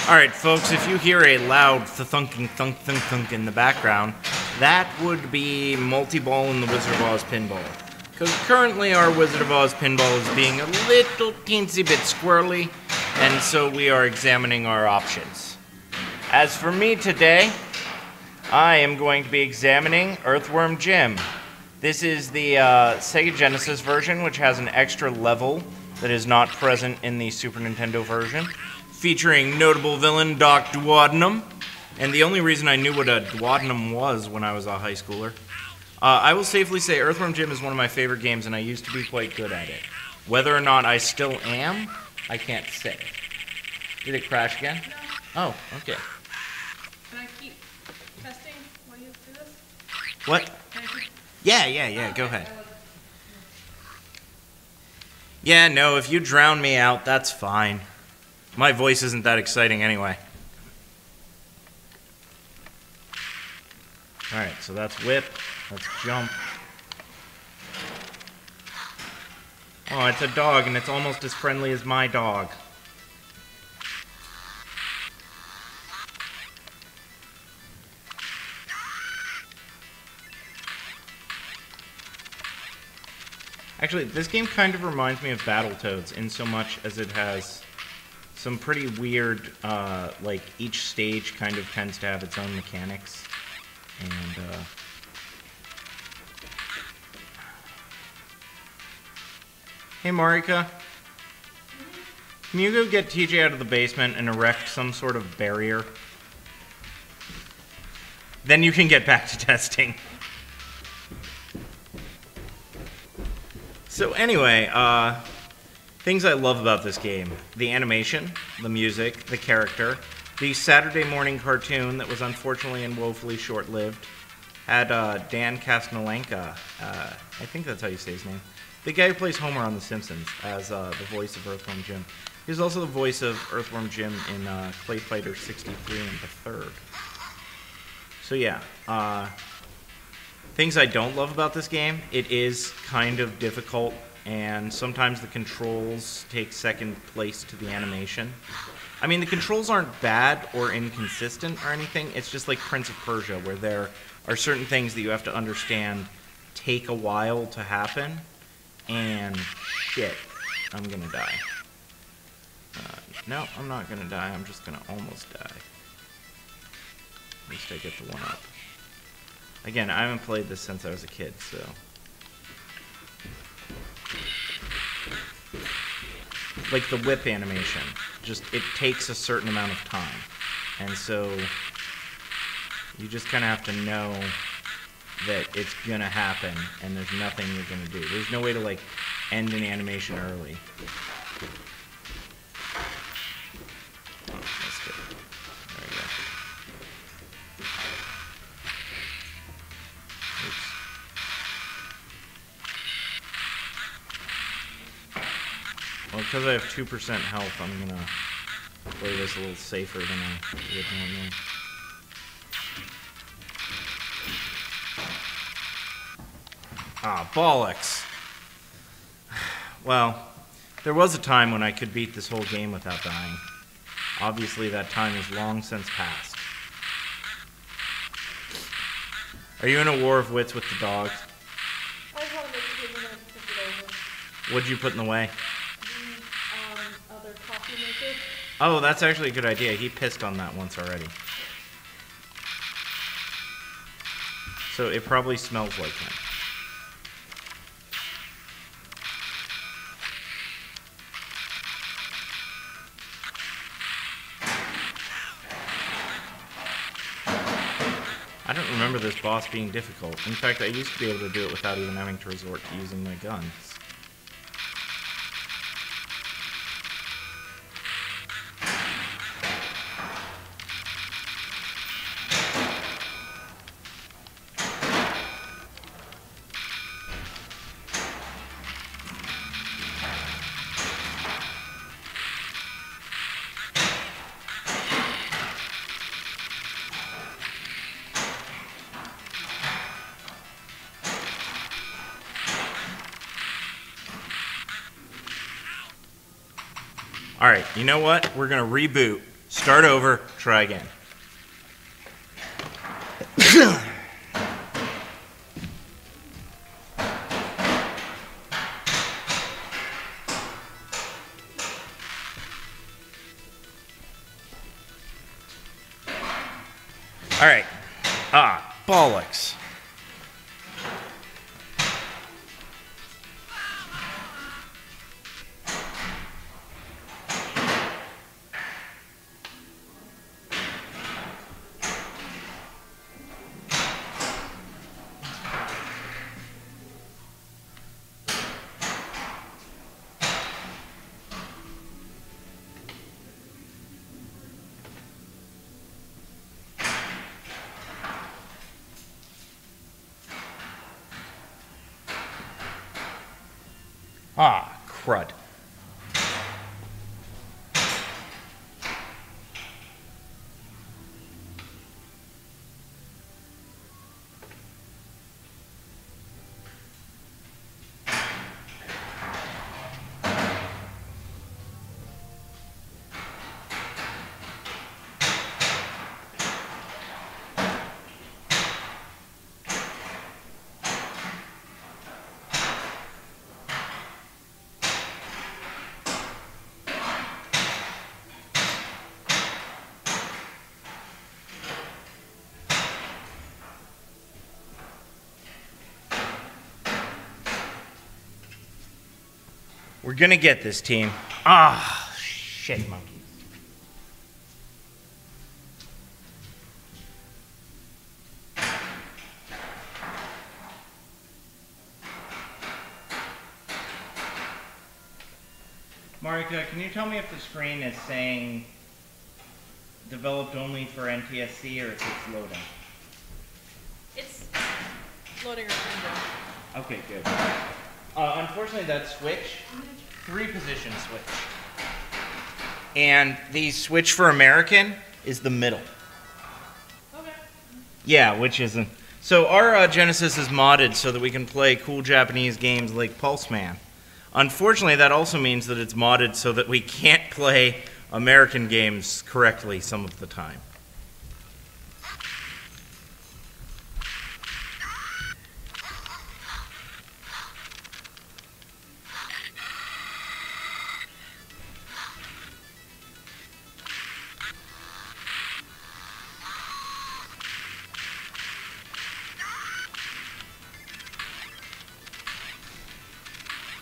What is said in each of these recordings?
Alright, folks, if you hear a loud thunking thunk thunk thunk in the background, that would be multi-ball in the Wizard of Oz pinball. Because currently our Wizard of Oz pinball is being a little teensy bit squirrely, and so we are examining our options. As for me today, I am going to be examining EarthwormJim. This is the Sega Genesis version, which has an extra level that is not present in the Super Nintendo version, featuring notable villain Doc Duodenum. And the only reason I knew what a duodenum was when I was a high schooler. I will safely say EarthwormJim is one of my favorite games, and I used to be quite good at it. Whether or not I still am, I can't say. Did it crash again? No. Oh, okay. Can I keep testing while you do this? What? Can I keep... Yeah, go ahead. Yeah, no, if you drown me out, that's fine. My voice isn't that exciting anyway. Alright, so that's whip. Let's jump. Oh, it's a dog, and it's almost as friendly as my dog. Actually, this game kind of reminds me of Battletoads in so much as it has some pretty weird, like, each stage kind of tends to have its own mechanics. And, Hey, Marika. Can you go get TJ out of the basement and erect some sort of barrier? Then you can get back to testing. So anyway, things I love about this game. The animation, the music, the character, the Saturday morning cartoon that was unfortunately and woefully short-lived. Had Dan Castellaneta, I think that's how you say his name. The guy who plays Homer on The Simpsons as the voice of EarthwormJim. He's also the voice of EarthwormJim in Clay Fighter 63 and the Third. So yeah, things I don't love about this game, it is kind of difficult, and sometimes the controls take second place to the animation. I mean, the controls aren't bad or inconsistent or anything, it's just like Prince of Persia, where there are certain things that you have to understand take a while to happen, and shit, I'm gonna die. No, I'm not gonna die, I'm just gonna almost die. At least I get the one up. Again, I haven't played this since I was a kid, so... Like the whip animation, just, it takes a certain amount of time. And so, you just kind of have to know that it's gonna happen, and there's nothing you're gonna do. There's no way to, like, end an animation early. Oh, that's good. There we go. Oops. Well, because I have 2% health, I'm gonna play this a little safer than I would normally. Ah, bollocks. Well, there was a time when I could beat this whole game without dying. Obviously, that time is long since past. Are you in a war of wits with the dogs? I just want to make sure we're going to tip it over. What'd you put in the way? The other coffee maker. Oh, that's actually a good idea. He pissed on that once already. So it probably smells like him. I don't remember this boss being difficult. In fact, I used to be able to do it without even having to resort to using my guns. Alright, you know what? We're gonna reboot. Start over, try again. All right. Ah, bollocks. Ah, crud. We're gonna get this, team. Ah, shit monkeys. Marika, can you tell me if the screen is saying developed only for NTSC or if it's loading? It's loading our window. Okay, good. Unfortunately, that switch, 3-position switch. And the switch for American is the middle. Okay. Yeah, which isn't. So our Genesis is modded so that we can play cool Japanese games like Pulse Man. Unfortunately, that also means that it's modded so that we can't play American games correctly some of the time.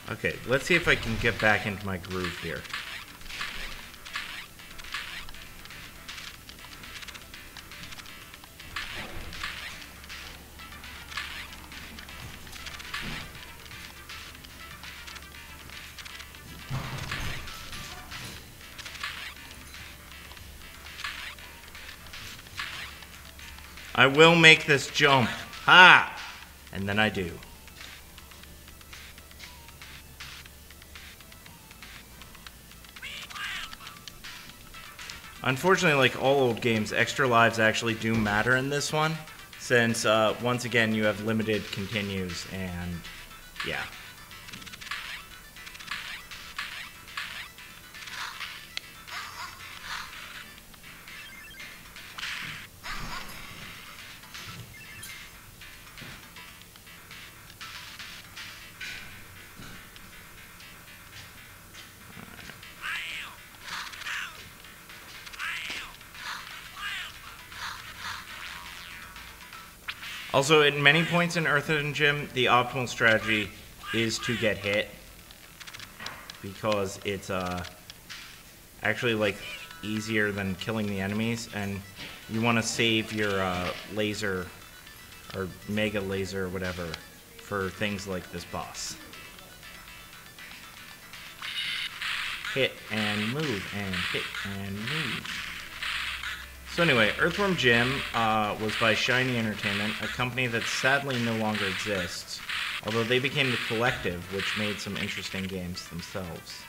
Okay, let's see if I can get back into my groove here. I will make this jump. Ha! And then I do. Unfortunately, like all old games, extra lives actually do matter in this one, since once again you have limited continues, and yeah. Also, at many points in EarthwormJim, the optimal strategy is to get hit, because it's actually like easier than killing the enemies, and you want to save your laser or mega laser or whatever for things like this boss. Hit and move and hit and move. So anyway, EarthwormJim was by Shiny Entertainment, a company that sadly no longer exists, although they became the Collective, which made some interesting games themselves.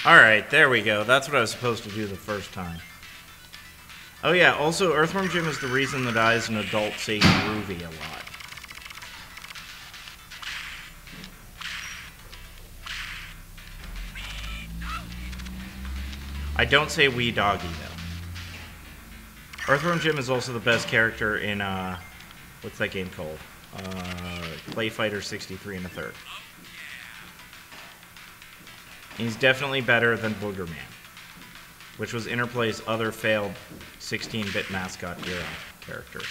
Alright, there we go. That's what I was supposed to do the first time. Oh yeah, also EarthwormJim is the reason that I as an adult say groovy a lot. I don't say wee doggy, though. EarthwormJim is also the best character in, what's that game called? Play Fighter 63 1/3. He's definitely better than Boogerman, which was Interplay's other failed 16-bit mascot era character.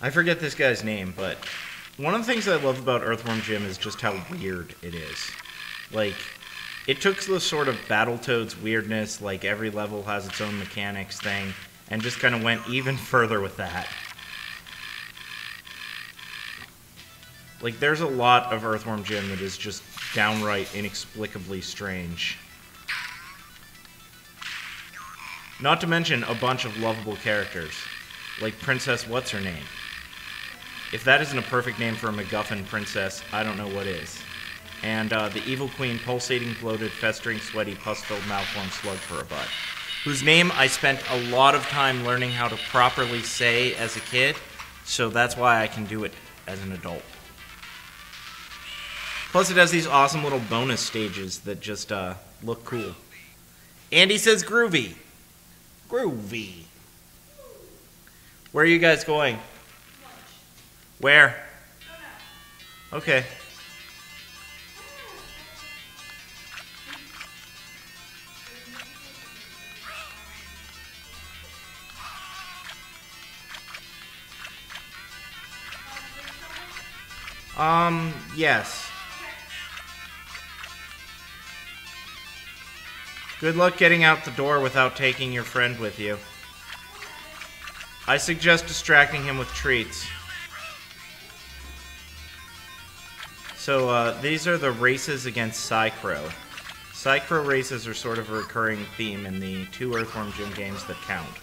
I forget this guy's name, but one of the things I love about EarthwormJim is just how weird it is. Like, it took the sort of Battletoads weirdness, like every level has its own mechanics thing, and just kind of went even further with that. Like, there's a lot of EarthwormJim that is just downright inexplicably strange. Not to mention a bunch of lovable characters, like Princess What's-Her-Name. If that isn't a perfect name for a MacGuffin princess, I don't know what is. And the evil queen, pulsating, bloated, festering, sweaty, pus-filled, malformed slug for a butt, whose name I spent a lot of time learning how to properly say as a kid, so that's why I can do it as an adult. Plus it has these awesome little bonus stages that just look cool. Andy says groovy. Groovy. Where are you guys going? Where? Okay. Yes. Good luck getting out the door without taking your friend with you. I suggest distracting him with treats. So, these are the races against Psychro. Psychro races are sort of a recurring theme in the 2 EarthwormJim games that count.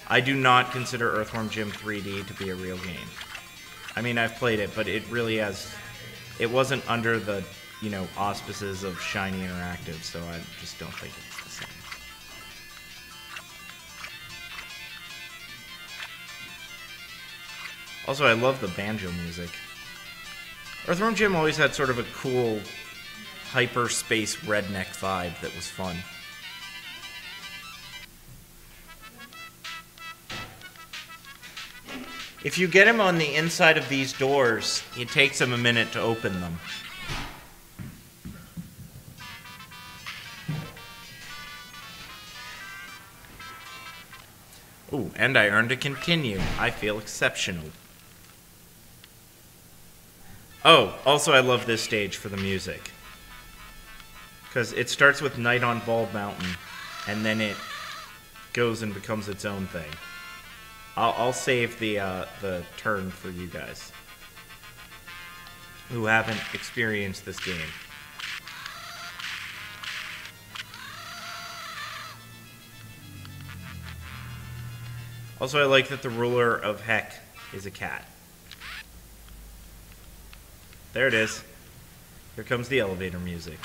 I do not consider EarthwormJim 3D to be a real game. I mean, I've played it, but it really has... It wasn't under the, you know, auspices of Shiny Interactive, so I just don't think it's the same. Also, I love the banjo music. EarthwormJim always had sort of a cool hyperspace redneck vibe that was fun. If you get him on the inside of these doors, it takes him a minute to open them. Ooh, and I earned a continue. I feel exceptional. Oh, also I love this stage for the music. Because it starts with Night on Bald Mountain, and then it goes and becomes its own thing. I'll save the turn for you guys who haven't experienced this game. Also, I like that the ruler of Heck is a cat. There it is. Here comes the elevator music.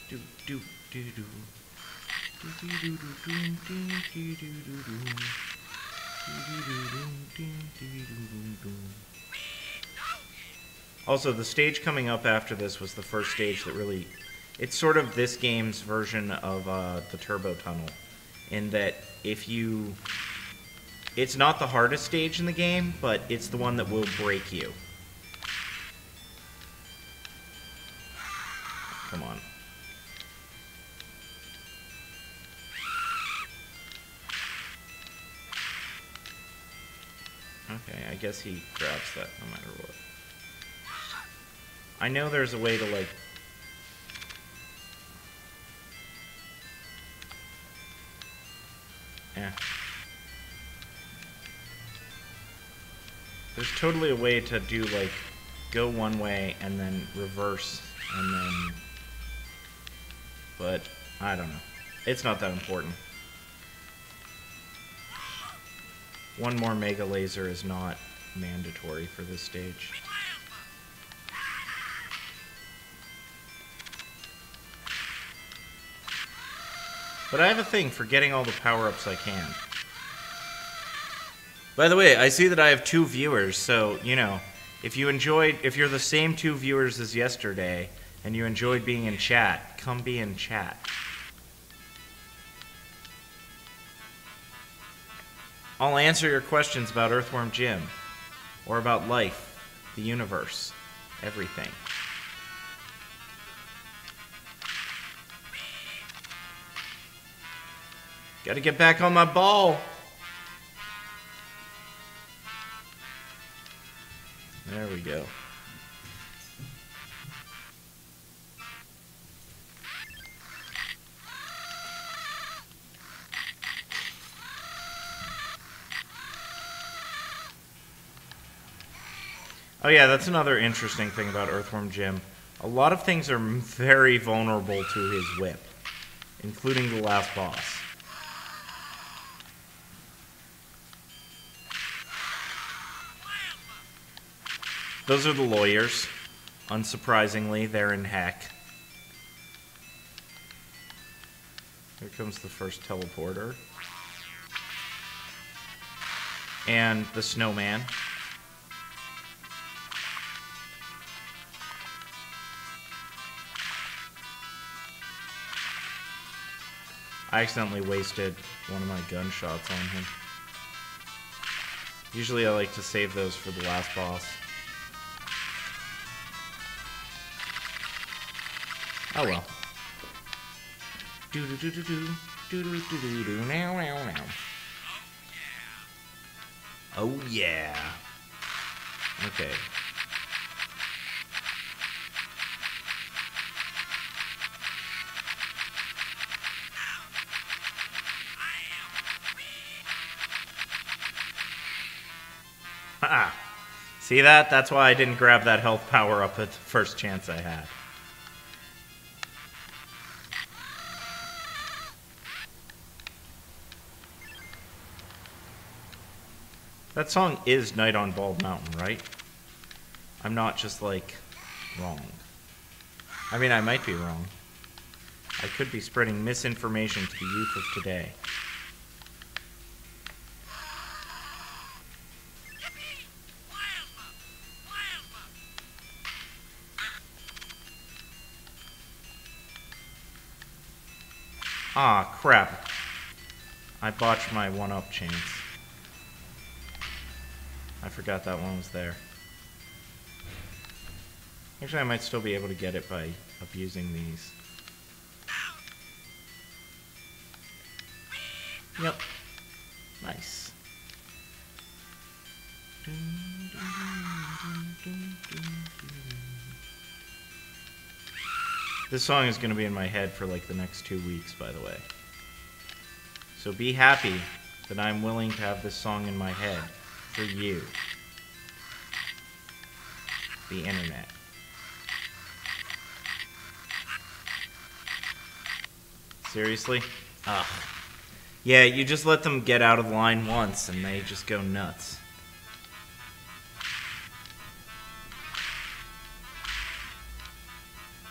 Do do do do. Also, the stage coming up after this was the first stage that really... It's sort of this game's version of the Turbo Tunnel, in that if you... It's not the hardest stage in the game, but it's the one that will break you. Come on. Okay, I guess he grabs that no matter what. I know there's a way to, like... Yeah. There's totally a way to do, like, go one way and then reverse and then... But, I don't know. It's not that important. One more Mega Laser is not mandatory for this stage. But I have a thing for getting all the power-ups I can. By the way, I see that I have 2 viewers, so, you know, if you're the same 2 viewers as yesterday, and you enjoyed being in chat, come be in chat. I'll answer your questions about EarthwormJim, or about life, the universe, everything. Gotta get back on my ball. There we go. Oh yeah, that's another interesting thing about EarthwormJim. A lot of things are very vulnerable to his whip, including the last boss. Those are the lawyers. Unsurprisingly, they're in heck. Here comes the first teleporter. And the snowman. I accidentally wasted one of my gunshots on him. Usually I like to save those for the last boss. Oh well. Do do do do do do do do do do now now now. Oh yeah. Okay. Ha! See that? That's why I didn't grab that health power up at the first chance I had. That song is Night on Bald Mountain, right? I'm not just, like, wrong. I mean, I might be wrong. I could be spreading misinformation to the youth of today. Ah, crap. I botched my one-up chance. I forgot that one was there. Actually, I might still be able to get it by abusing these. Yep. Nice. This song is going to be in my head for like the next 2 weeks, by the way. So be happy that I'm willing to have this song in my head for you. The internet. Seriously? Ugh. Yeah, you just let them get out of line once and they just go nuts.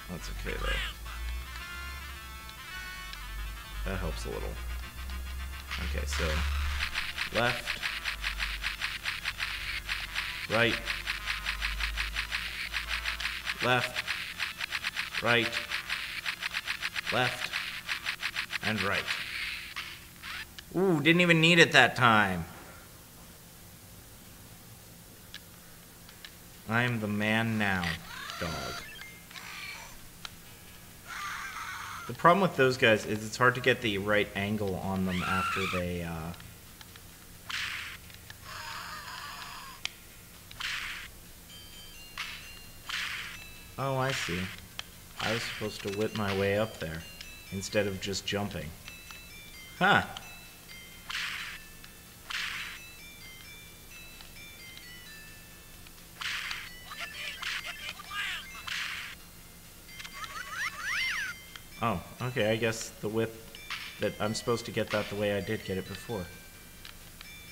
That's okay though. That helps a little. Okay, so left, right, left, right, left, and right. Ooh, didn't even need it that time. I am the man now, dog. The problem with those guys is it's hard to get the right angle on them after they, Oh, I see. I was supposed to whip my way up there, instead of just jumping. Huh. Oh, okay, I guess the whip that I'm supposed to get that the way I did get it before.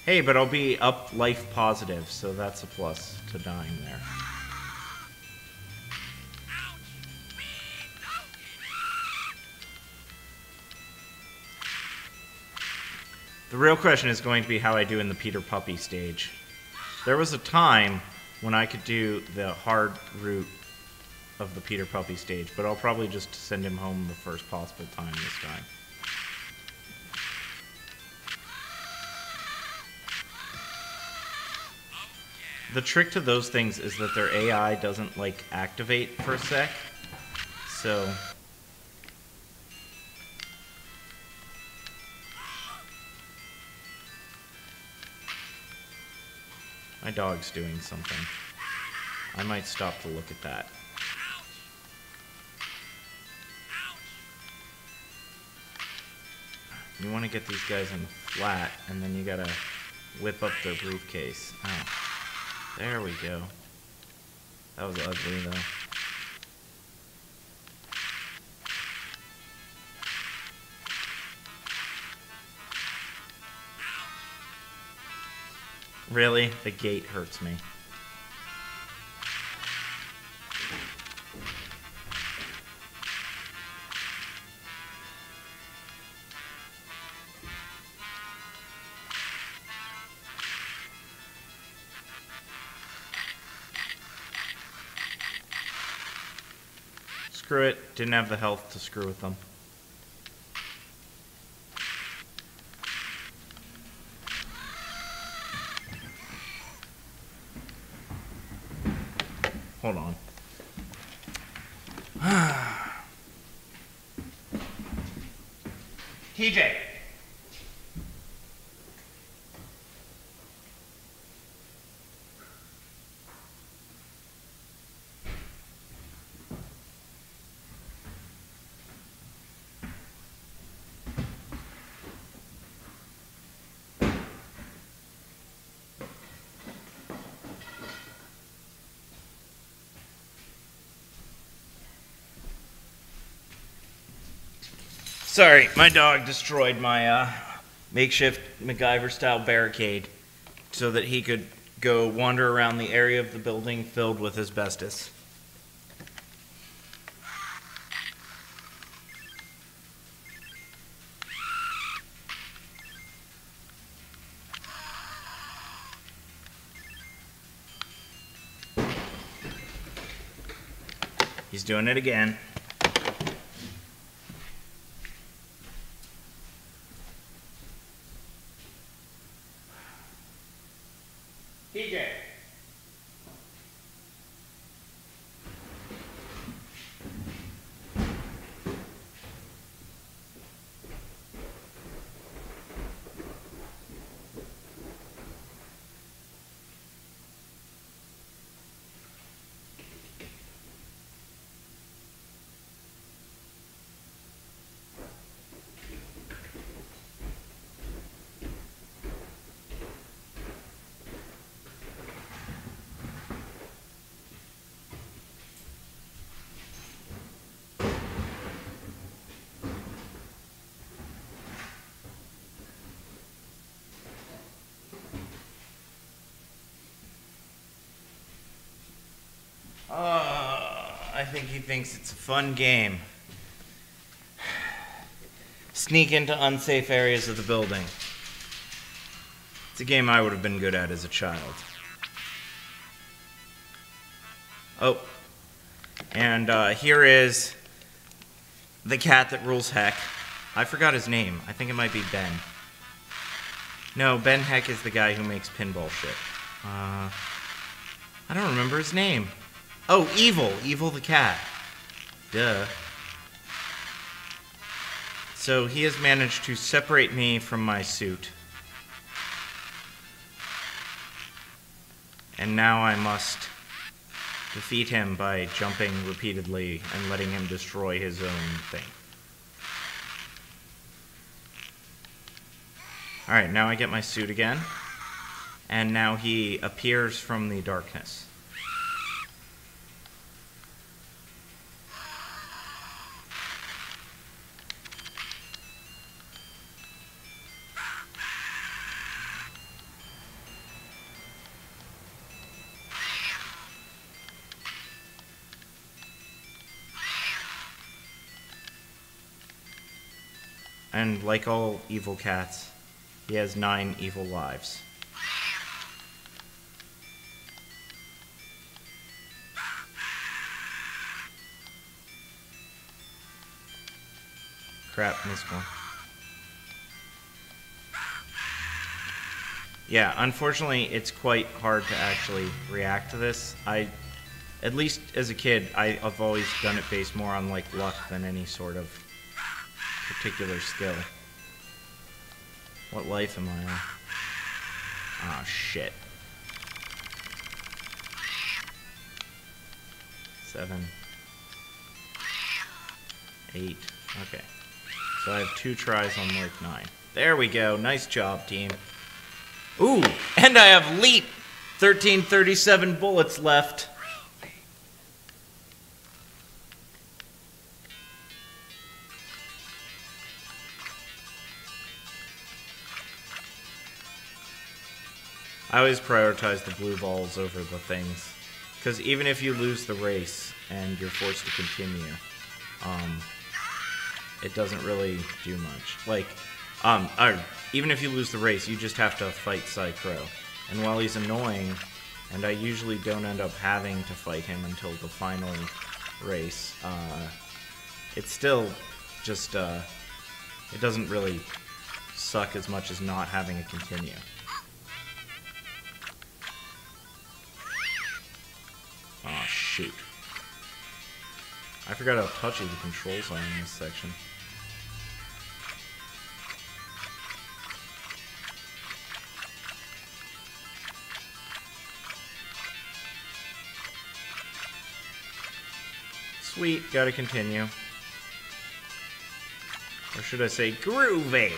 Hey, but I'll be up life positive, so that's a plus to dying there. The real question is going to be how I do in the Peter Puppy stage. There was a time when I could do the hard route of the Peter Puppy stage, but I'll probably just send him home the first possible time this time. The trick to those things is that their AI doesn't, like, activate for a sec, so... My dog's doing something. I might stop to look at that. You want to get these guys in the flat, and then you gotta whip up their briefcase. Oh. There we go. That was ugly, though. Really? The gate hurts me. Screw it. Didn't have the health to screw with them. Hold on. TJ! Sorry, my dog destroyed my makeshift MacGyver-style barricade so that he could go wander around the area of the building filled with asbestos. He's doing it again. TJ. I think he thinks it's a fun game. Sneak into unsafe areas of the building. It's a game I would have been good at as a child. Oh. And here is the cat that rules Heck. I forgot his name. I think it might be Ben. No, Ben Heck is the guy who makes pinball shit. I don't remember his name. Oh, Evil. Evil the cat. Duh. So he has managed to separate me from my suit. And now I must defeat him by jumping repeatedly and letting him destroy his own thing. Alright, now I get my suit again. And now he appears from the darkness. And like all evil cats, he has 9 evil lives. Crap, missed one. Yeah, unfortunately, it's quite hard to actually react to this. At least as a kid, I've always done it based more on like luck than any sort of particular skill. What life am I on? Oh, shit. 7, 8. Okay. So I have 2 tries on Mark 9. There we go. Nice job, team. Ooh, and I have leap. 1337 bullets left. I always prioritize the blue balls over the things. Because even if you lose the race and you're forced to continue, it doesn't really do much. Like, even if you lose the race, you just have to fight Psy-Crow. And while he's annoying, and I usually don't end up having to fight him until the final race, it's still just, it doesn't really suck as much as not having a continue. Oh, shoot. I forgot how touchy the controls are in this section. Sweet, gotta continue. Or should I say groovy?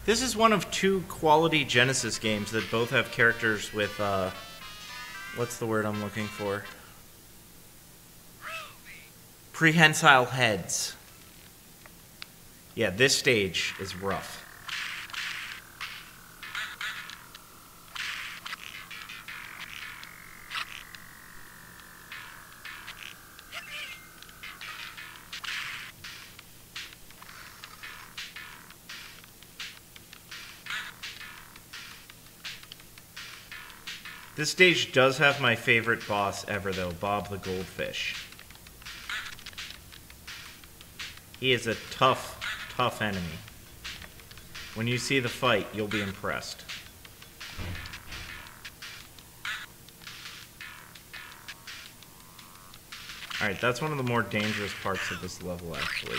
This is one of 2 quality Genesis games that both have characters with, what's the word I'm looking for? Prehensile heads. Yeah, this stage is rough. This stage does have my favorite boss ever, though, Bob the Goldfish. He is a tough, tough enemy. When you see the fight, you'll be impressed. Alright, that's one of the more dangerous parts of this level, actually.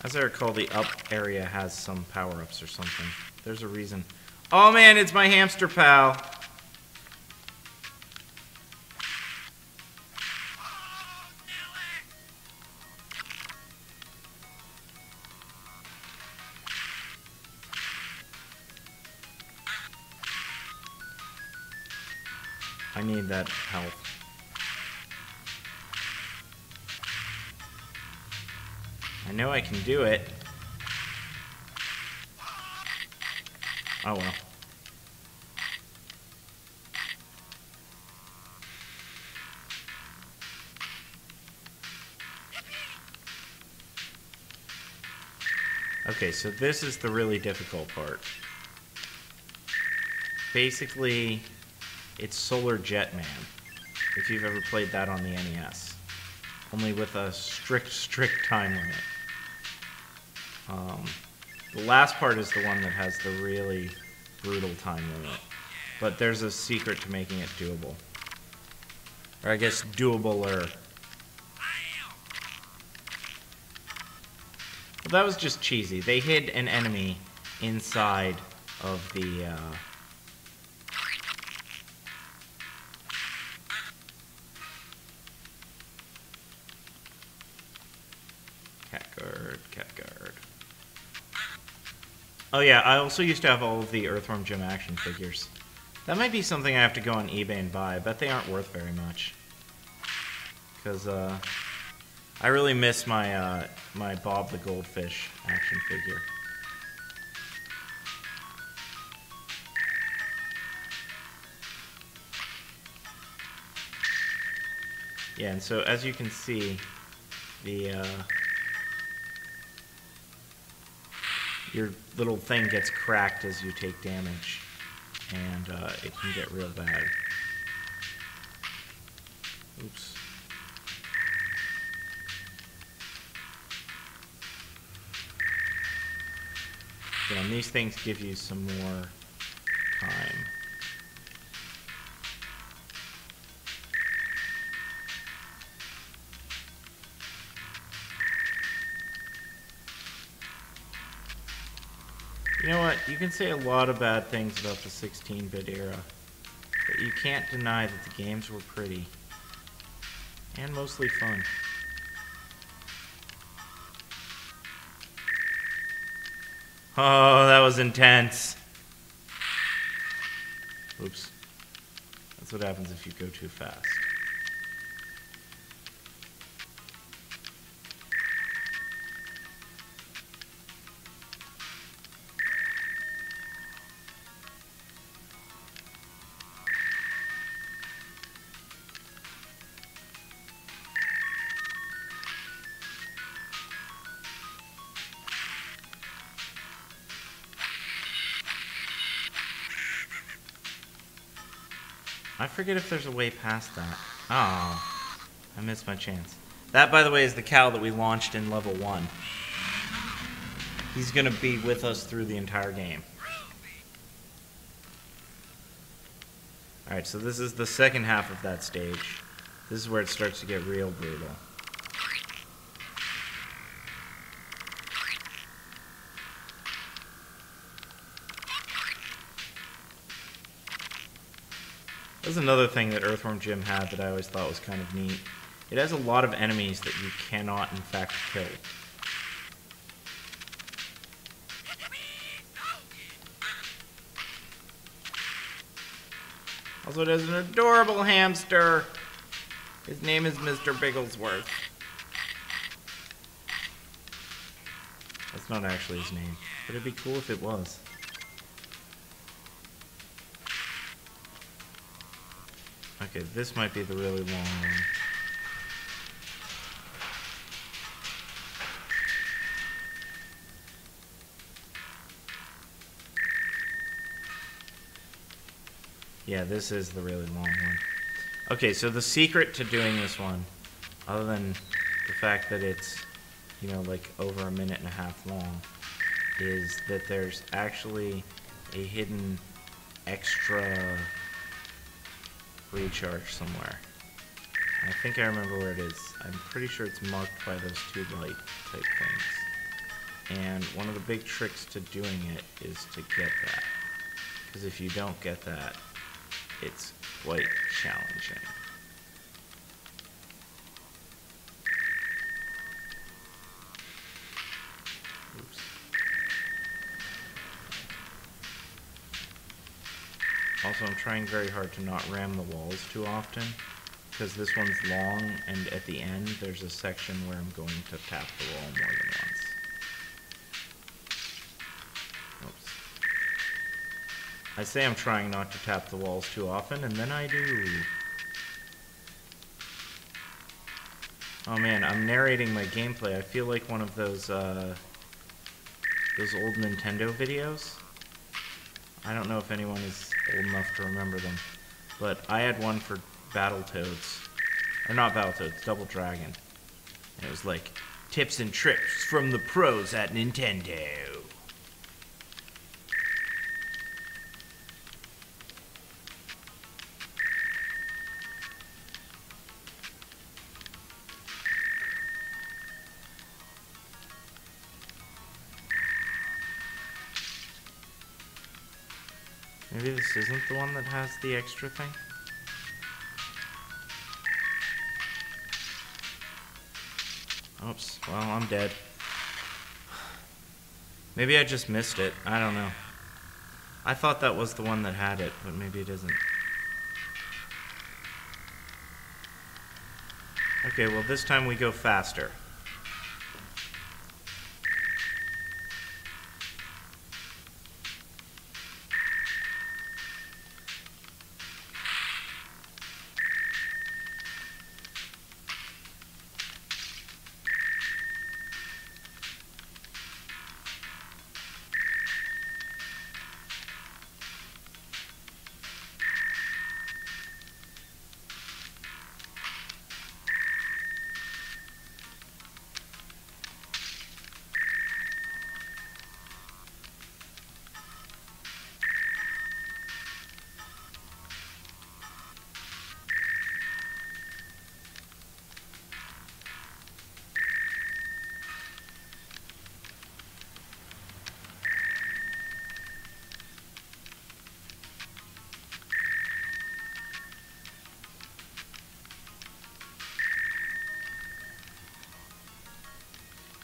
As I recall, the up area has some power-ups or something. There's a reason. Oh man, it's my hamster pal! I need that health. I know I can do it. Oh well. Okay, so this is the really difficult part. Basically, it's Solar Jetman, if you've ever played that on the NES. Only with a strict time limit. The last part is the one that has the really brutal time limit. But there's a secret to making it doable. Or I guess doabler. Well, that was just cheesy. They hid an enemy inside of the, Cat guard. Oh yeah, I also used to have all of the EarthwormJim action figures. That might be something I have to go on eBay and buy. I bet they aren't worth very much. Because, I really miss my, my Bob the Goldfish action figure. Yeah, and so as you can see, the, your little thing gets cracked as you take damage, and it can get real bad. Oops. Yeah, and these things give you some more time. You know what? You can say a lot of bad things about the 16-bit era, but you can't deny that the games were pretty. And mostly fun. Oh, that was intense. Oops. That's what happens if you go too fast. I forget if there's a way past that. Oh, I missed my chance. That, by the way, is the cow that we launched in level 1. He's gonna be with us through the entire game. Alright, so this is the second half of that stage. This is where it starts to get real brutal. That's another thing that EarthwormJim had that I always thought was kind of neat. It has a lot of enemies that you cannot, in fact, kill. Also, it has an adorable hamster. His name is Mr. Bigglesworth. That's not actually his name, but it'd be cool if it was. Okay, this might be the really long one. Yeah, this is the really long one. Okay, so the secret to doing this one, other than the fact that it's, you know, like over 1.5 minutes long, is that there's actually a hidden extra recharge somewhere. I think I remember where it is. I'm pretty sure it's marked by those 2 light type things. And one of the big tricks to doing it is to get that. Because if you don't get that, it's quite challenging. Oops. Also, I'm trying very hard to not ram the walls too often, because this one's long, and at the end there's a section where I'm going to tap the wall more than once. Oops. I say I'm trying not to tap the walls too often, and then I do. Oh man, I'm narrating my gameplay. I feel like one of those old Nintendo videos. I don't know if anyone is old enough to remember them, but I had one for Battletoads. Or not Battletoads, Double Dragon. And it was like, tips and tricks from the pros at Nintendo. Maybe this isn't the one that has the extra thing? Oops, well, I'm dead. Maybe I just missed it. I don't know. I thought that was the one that had it, but maybe it isn't. Okay, well this time we go faster.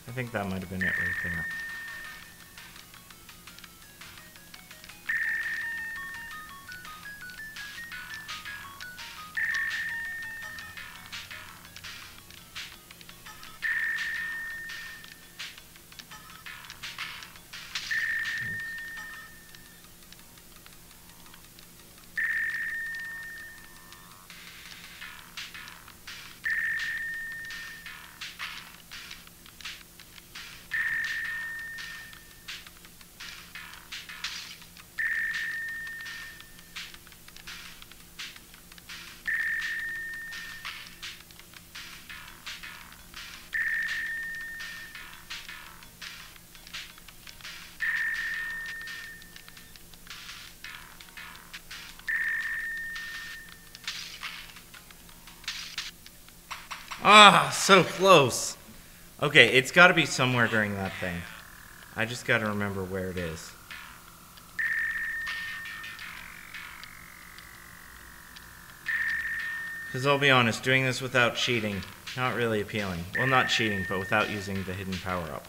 I think that might have been it right there. Ah, so close. Okay, it's got to be somewhere during that thing. I just got to remember where it is. Because I'll be honest, doing this without cheating, not really appealing. Well, not cheating, but without using the hidden power-up.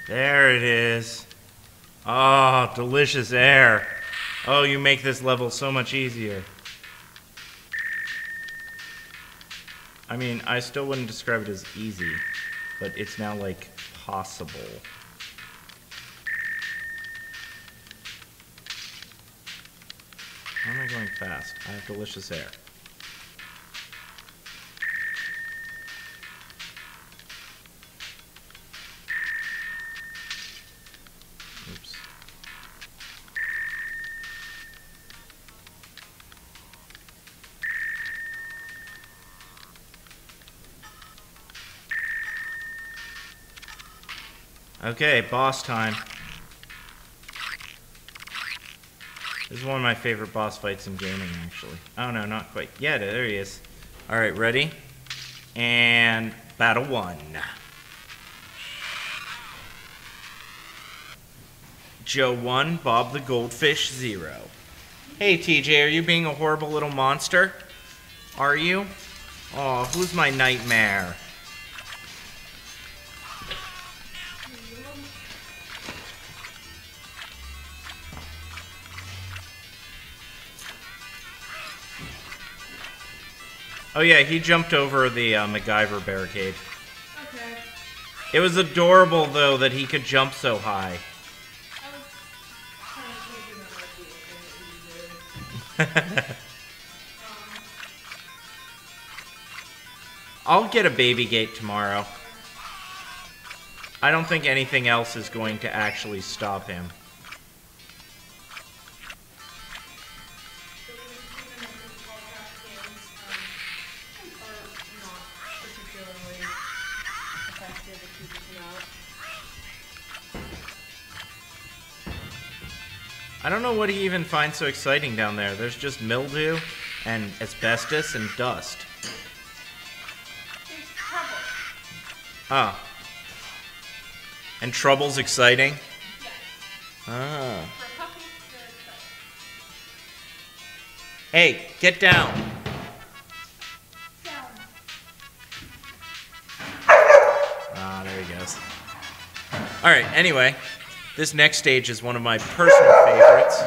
There it is. Oh, delicious air. Oh, you make this level so much easier. I mean, I still wouldn't describe it as easy, but it's now, like, possible. How am I going fast? I have delicious air. Oops. Okay, boss time. This is one of my favorite boss fights in gaming, actually. Oh no, not quite. Yeah, there he is. Alright, ready? And battle 1. Joe 1, Bob the Goldfish 0. Hey TJ, are you being a horrible little monster? Are you? Oh, who's my nightmare? Oh yeah, he jumped over the MacGyver barricade. Okay. It was adorable, though, that he could jump so high. I was kind of thinking that might be a thing that he did. I'll get a baby gate tomorrow. I don't think anything else is going to actually stop him. I don't know what he even finds so exciting down there. There's just mildew and asbestos and dust. There's trouble. Ah. And trouble's exciting? Yes. Ah. For a puppy, they're exciting. Hey, get down. Down. Ah, there he goes. Alright, anyway. This next stage is one of my personal favorites.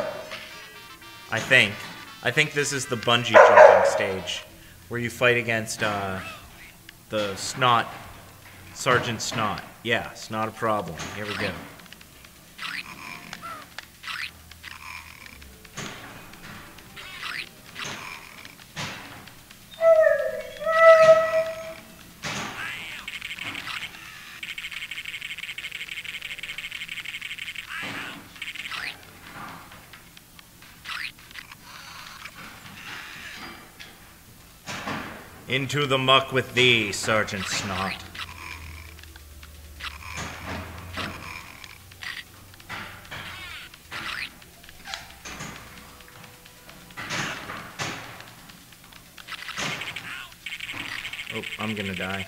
I think. I think this is the bungee jumping stage, where you fight against the Snot, Sergeant Snot. Yeah, it's not a problem. Here we go. Into the muck with thee, Sergeant Snot. Oh, I'm gonna die.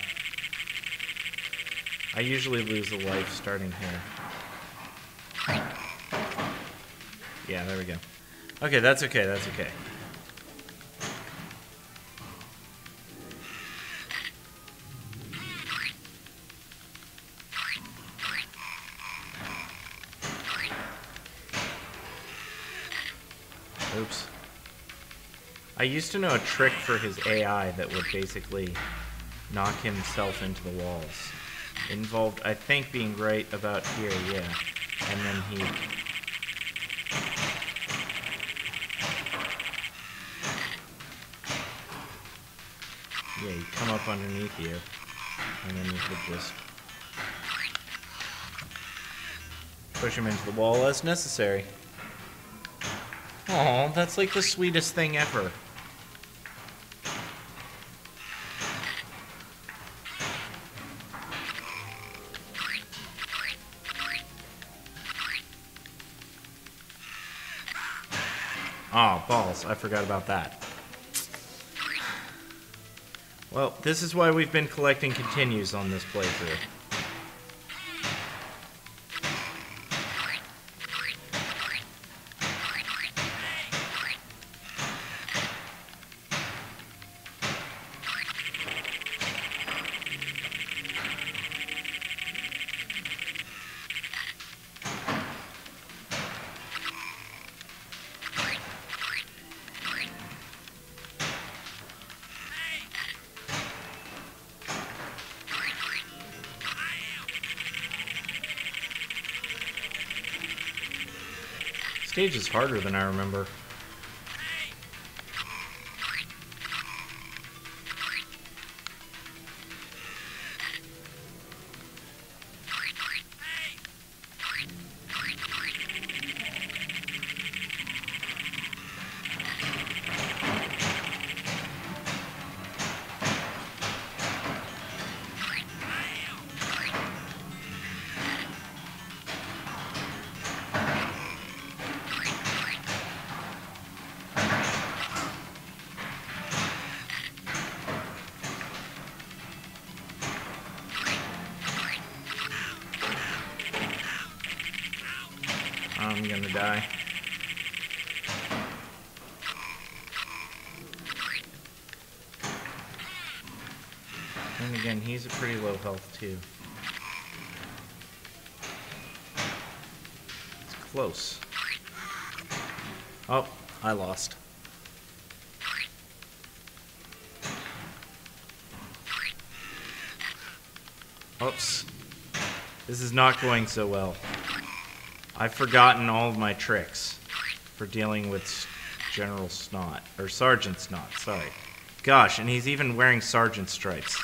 I usually lose a life starting here. Yeah, there we go. Okay, that's okay, that's okay. Oops. I used to know a trick for his AI that would basically knock himself into the walls. It involved, I think, being right about here, yeah. And then he... Yeah, he'd come up underneath you. And then you could just... push him into the wall as necessary. Aw, that's like the sweetest thing ever. Aw, balls. I forgot about that. Well, this is why we've been collecting continues on this playthrough. Stage is harder than I remember. I'm gonna die. And again, he's a pretty low health too. It's close. Oh, I lost. Oops. This is not going so well. I've forgotten all of my tricks for dealing with General Snot. Or Sergeant Snot, sorry. Gosh, and he's even wearing sergeant stripes.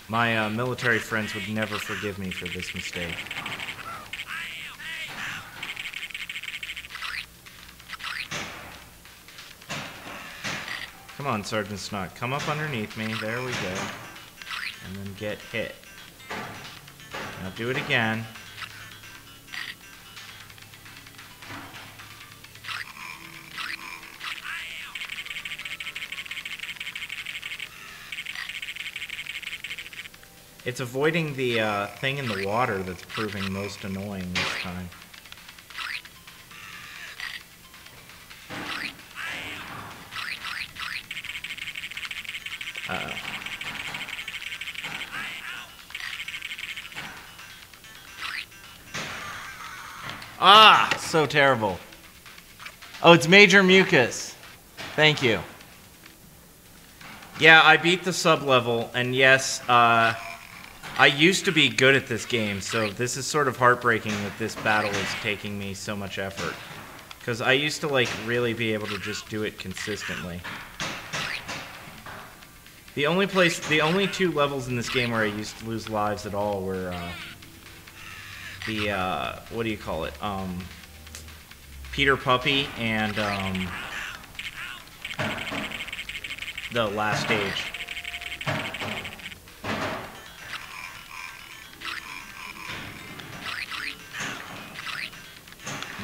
My military friends would never forgive me for this mistake. Come on, Sergeant Snot. Come up underneath me. There we go. And then get hit. Now do it again. It's avoiding the thing in the water that's proving most annoying this time. Uh-oh. Ah! So terrible. Oh, it's Major Mucus. Thank you. Yeah, I beat the sub-level, and yes, I used to be good at this game, so this is sort of heartbreaking that this battle is taking me so much effort. Because I used to, like, really be able to just do it consistently. The only two levels in this game where I used to lose lives at all were, what do you call it? Peter Puppy and, the last stage.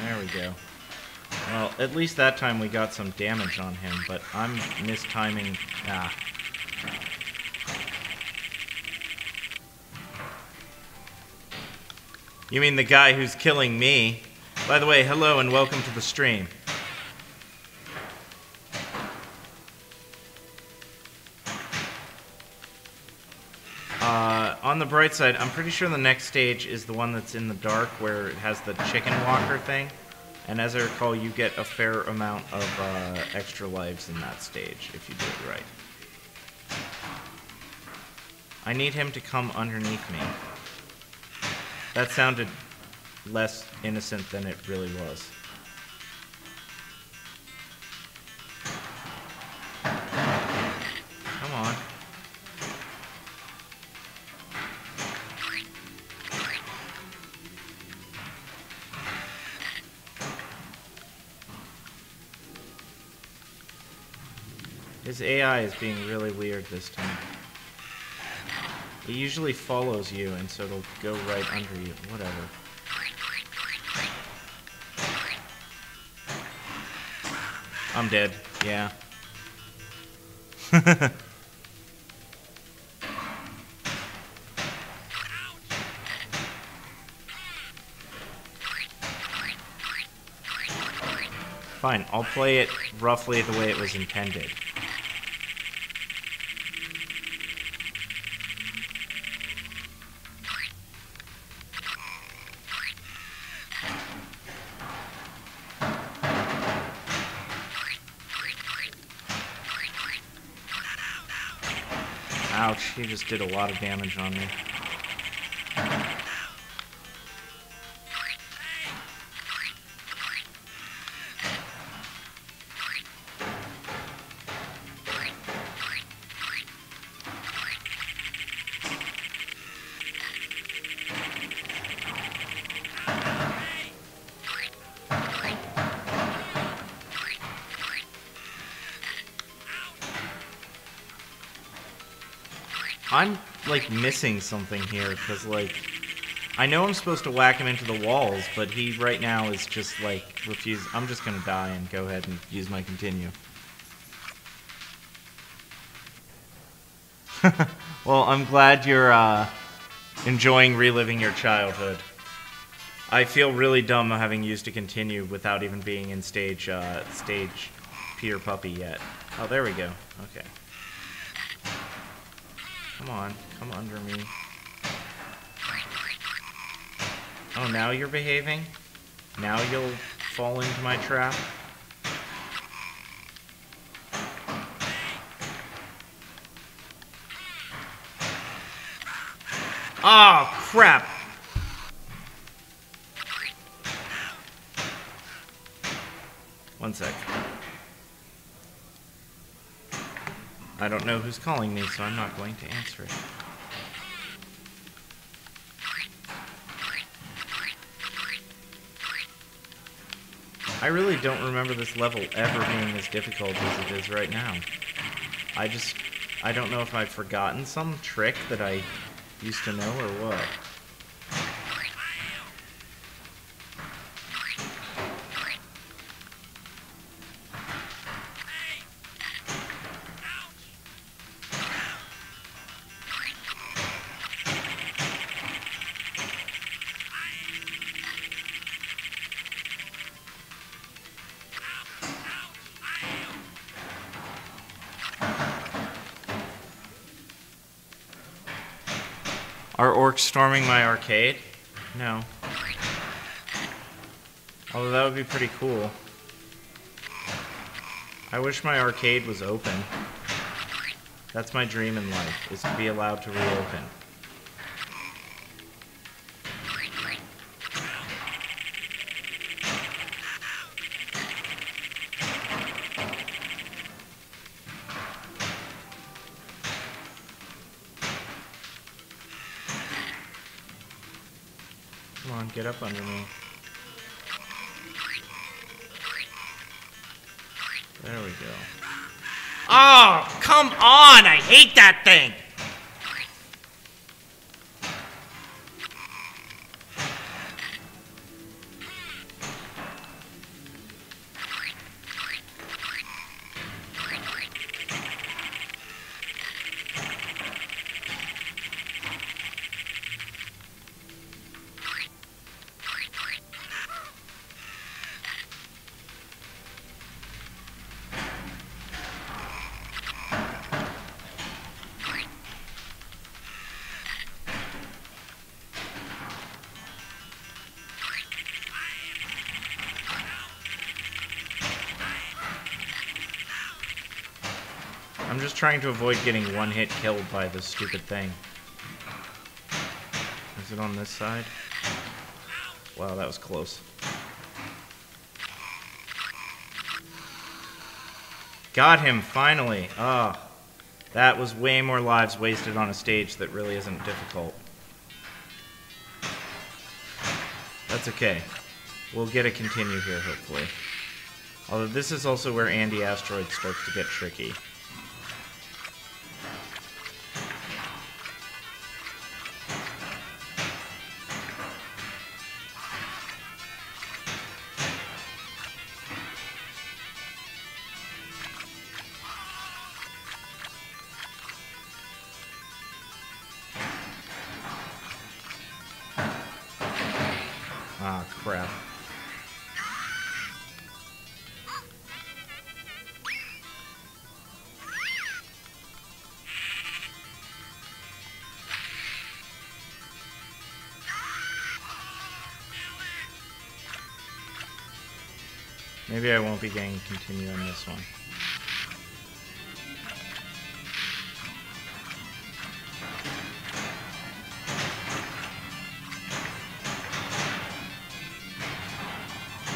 There we go. Well, at least that time we got some damage on him, but I'm mistiming. Ah. You mean the guy who's killing me? By the way, hello and welcome to the stream. On the bright side, I'm pretty sure the next stage is the one that's in the dark where it has the chicken walker thing. And as I recall, you get a fair amount of extra lives in that stage if you do it right. I need him to come underneath me. That sounded less innocent than it really was. Come on. His AI is being really weird this time. It usually follows you, and so it'll go right under you. Whatever. I'm dead. Yeah. Fine, I'll play it roughly the way it was intended. Ouch, he just did a lot of damage on me. I'm, like, missing something here, because, like, I know I'm supposed to whack him into the walls, but he right now is just, like, I'm just gonna die and go ahead and use my continue. Well, I'm glad you're, enjoying reliving your childhood. I feel really dumb having used a continue without even being in stage Peter Puppy yet. Oh, there we go. Okay. Come on, come under me. Oh, now you're behaving? Now you'll fall into my trap? Oh, crap! One sec. I don't know who's calling me, so I'm not going to answer it. I really don't remember this level ever being as difficult as it is right now. I don't know if I've forgotten some trick that I used to know or what. Are orcs storming my arcade? No. Although that would be pretty cool. I wish my arcade was open. That's my dream in life, is to be allowed to reopen. Come on, get up under me. There we go. Oh, come on! I hate that thing! I'm just trying to avoid getting one hit killed by this stupid thing. Is it on this side? Wow, that was close. Got him, finally. Ah, oh, that was way more lives wasted on a stage that really isn't difficult. That's okay. We'll get a continue here, hopefully. Although this is also where Andy Asteroid starts to get tricky. Ah, crap. Maybe I won't be getting a continue on this one.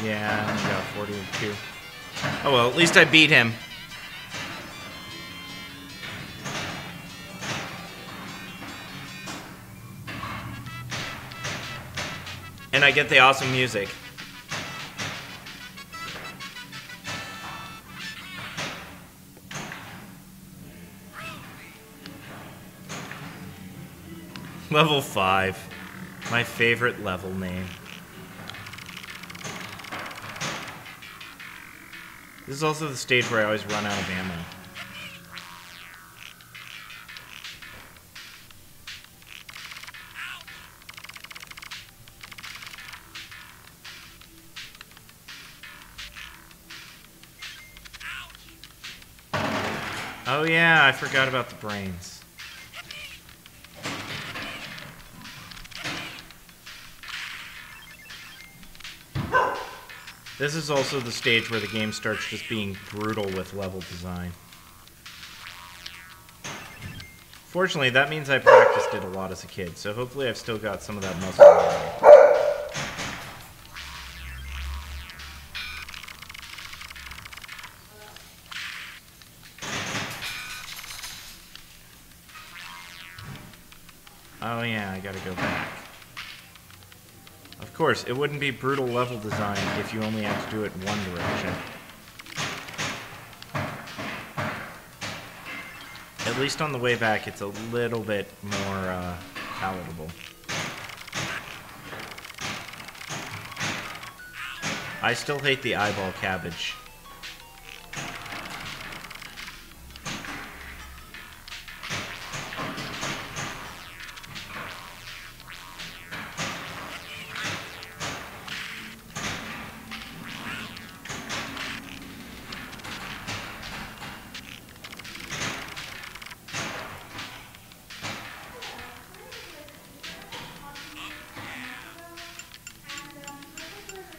Yeah, I only got 42. Oh well, at least I beat him. And I get the awesome music. Level 5. My favorite level name. This is also the stage where I always run out of ammo. Oh yeah, I forgot about the brains. This is also the stage where the game starts just being brutal with level design. Fortunately, that means I practiced it a lot as a kid, so hopefully I've still got some of that muscle memory. Oh yeah, I gotta go back. Of course, it wouldn't be brutal level design if you only had to do it in one direction. At least on the way back, it's a little bit more palatable. I still hate the eyeball cabbage.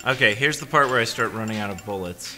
Okay, here's the part where I start running out of bullets.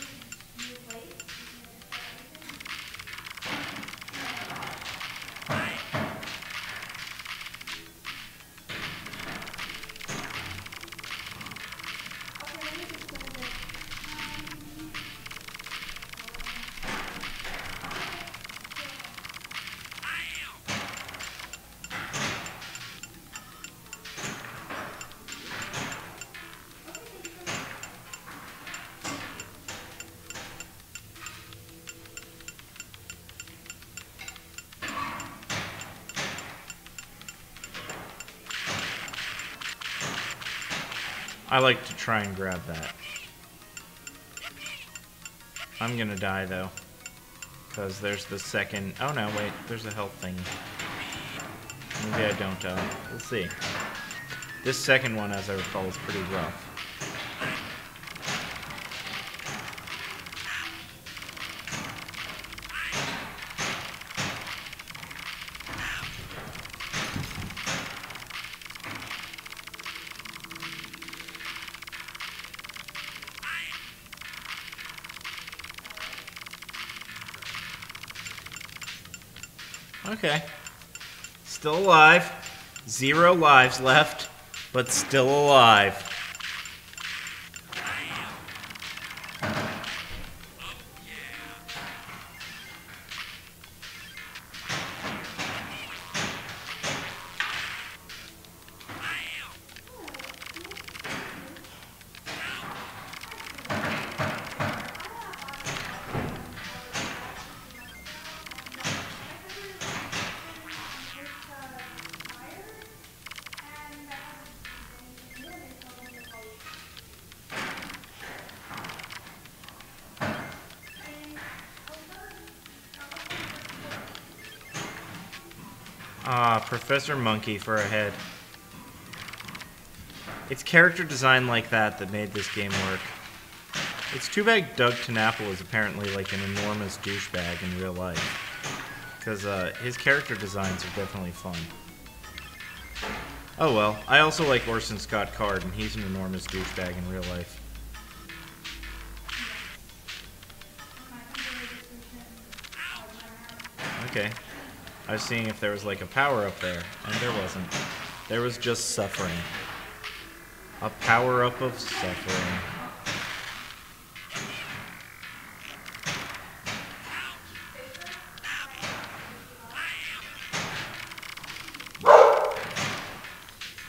I like to try and grab that. I'm gonna die though, because there's the second... Oh no, wait, there's a health thing. Maybe I don't die. We'll see. This second one, as I recall, is pretty rough. Okay. Still alive. 0 lives left, but still alive. Ah, Professor Monkey for a head. It's character design like that that made this game work. It's too bad Doug Tenapple is apparently like an enormous douchebag in real life. Because his character designs are definitely fun. Oh well, I also like Orson Scott Card, and he's an enormous douchebag in real life. Okay. I was seeing if there was like a power up there, and there wasn't. There was just suffering. A power-up of suffering.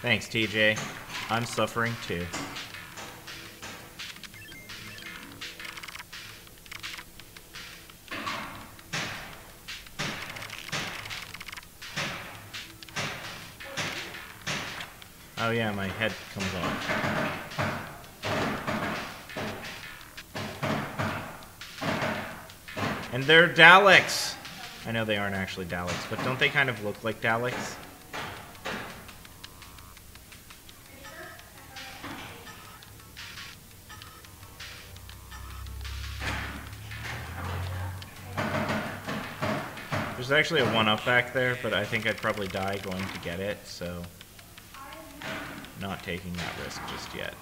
Thanks, TJ. I'm suffering too. Oh yeah, my head comes off. And they're Daleks! I know they aren't actually Daleks, but don't they kind of look like Daleks? There's actually a 1-up back there, but I think I'd probably die going to get it, so... not taking that risk just yet.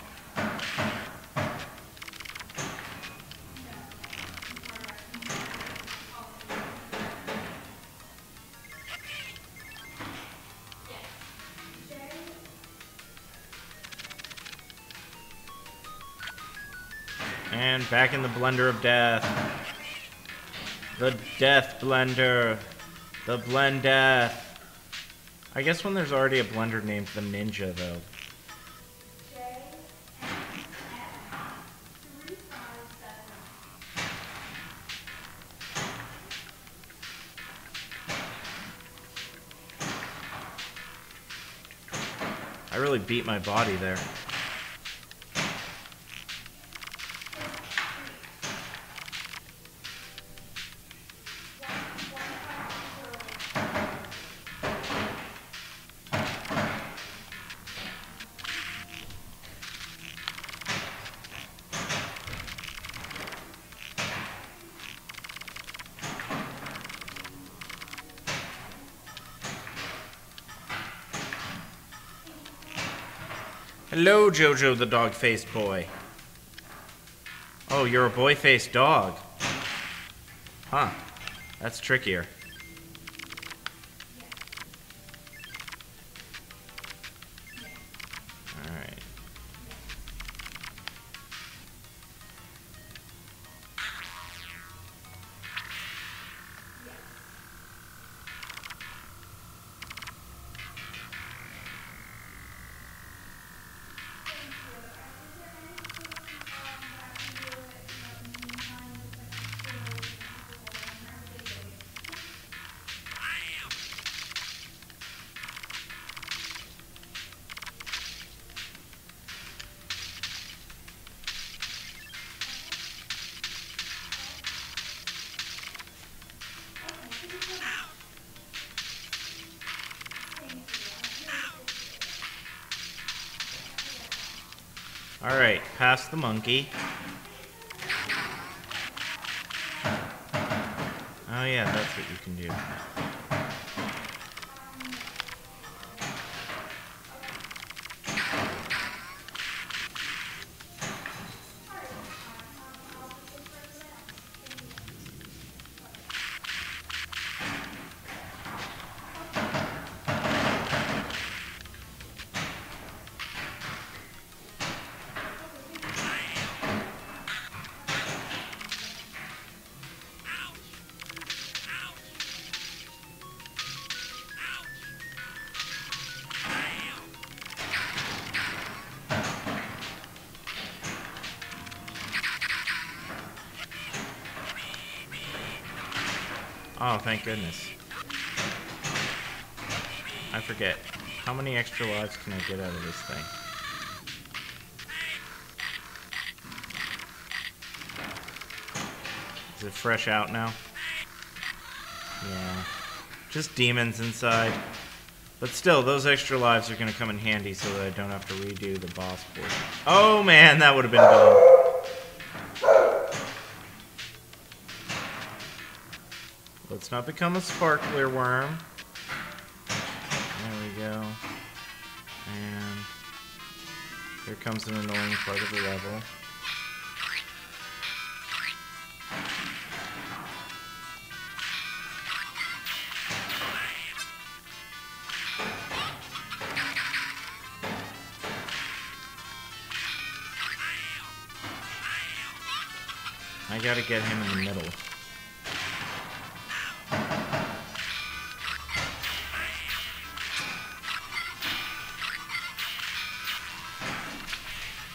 And back in the blender of death. The death blender. The blend death. I guess when there's already a blender named the Ninja, though. I really beat my body there. Hello, Jojo the dog-faced boy. Oh, you're a boy-faced dog. Huh. That's trickier. Alright. Alright, past the monkey. Oh yeah, that's what you can do. Oh, thank goodness. I forget. How many extra lives can I get out of this thing? Is it fresh out now? Yeah. Just demons inside. But still, those extra lives are going to come in handy so that I don't have to redo the boss portion. Oh man, that would have been dumb. Let's not become a sparkler worm. There we go. And here comes an annoying part of the level. I gotta get him in the middle.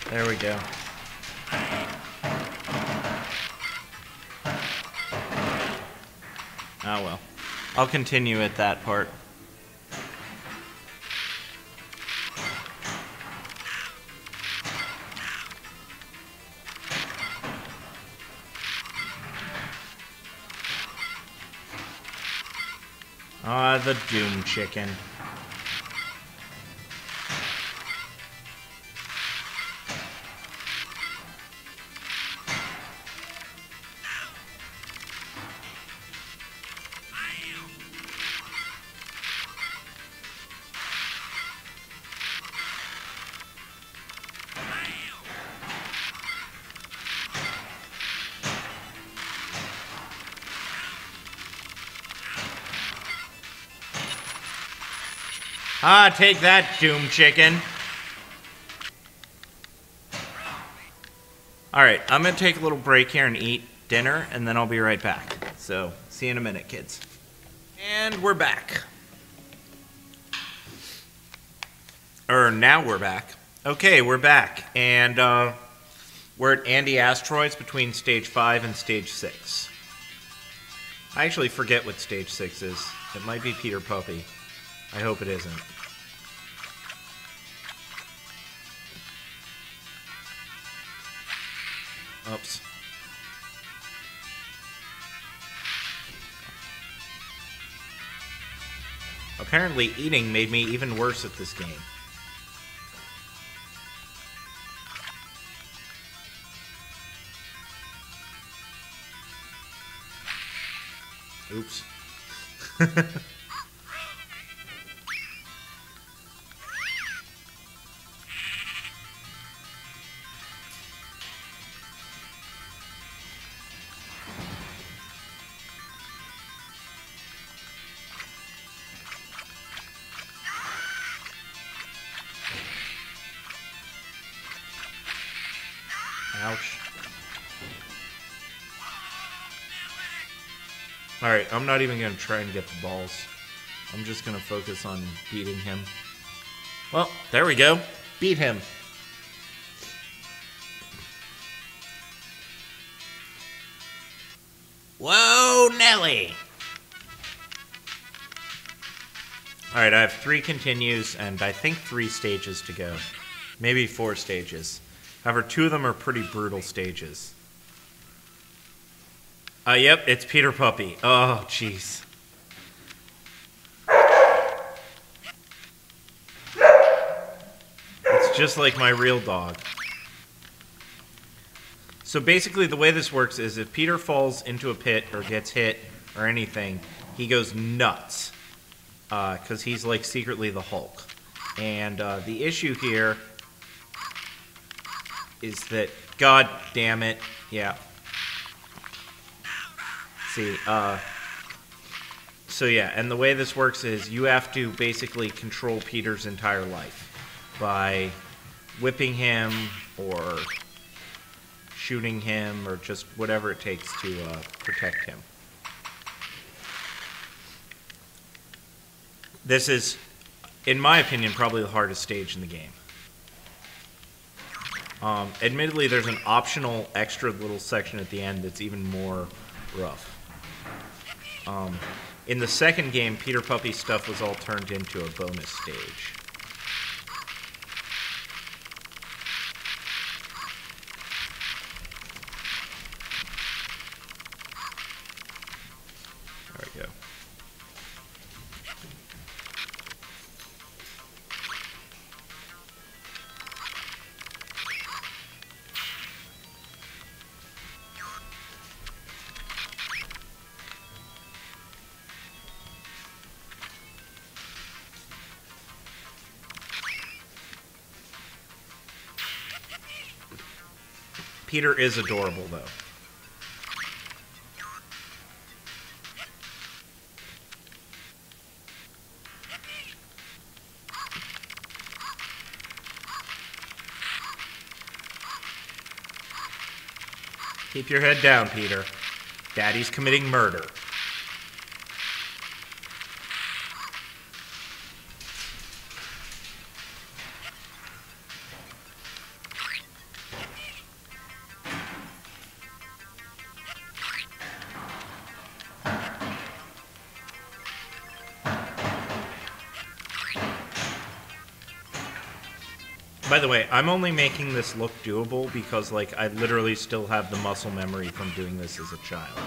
There we go. Oh well. I'll continue at that part. Ah, the Doom Chicken. Ah, take that, Doom Chicken. Alright, I'm going to take a little break here and eat dinner, and then I'll be right back. So, see you in a minute, kids. And we're back. Now we're back. Okay, we're back. And we're at Andy Asteroids between Stage 5 and Stage 6. I actually forget what Stage 6 is. It might be Peter Puppy. I hope it isn't. Oops. Apparently, eating made me even worse at this game. Oops. Ouch. Alright, I'm not even going to try and get the balls. I'm just going to focus on beating him. Well, there we go. Beat him. Whoa, Nelly! Alright, I have 3 continues and I think 3 stages to go. Maybe 4 stages. However, 2 of them are pretty brutal stages. Yep, it's Peter Puppy. Oh, jeez. It's just like my real dog. So basically the way this works is if Peter falls into a pit or gets hit or anything, he goes nuts. Because he's like secretly the Hulk. And the issue here is that, god damn it, yeah. See, so yeah, and the way this works is you have to basically control Peter's entire life by whipping him or shooting him or just whatever it takes to protect him. This is, in my opinion, probably the hardest stage in the game. Admittedly, there's an optional extra little section at the end that's even more rough. In the second game, Peter Puppy's stuff was all turned into a bonus stage. There we go. Peter is adorable, though. Keep your head down, Peter. Daddy's committing murder. By the way, I'm only making this look doable because, like, I literally still have the muscle memory from doing this as a child.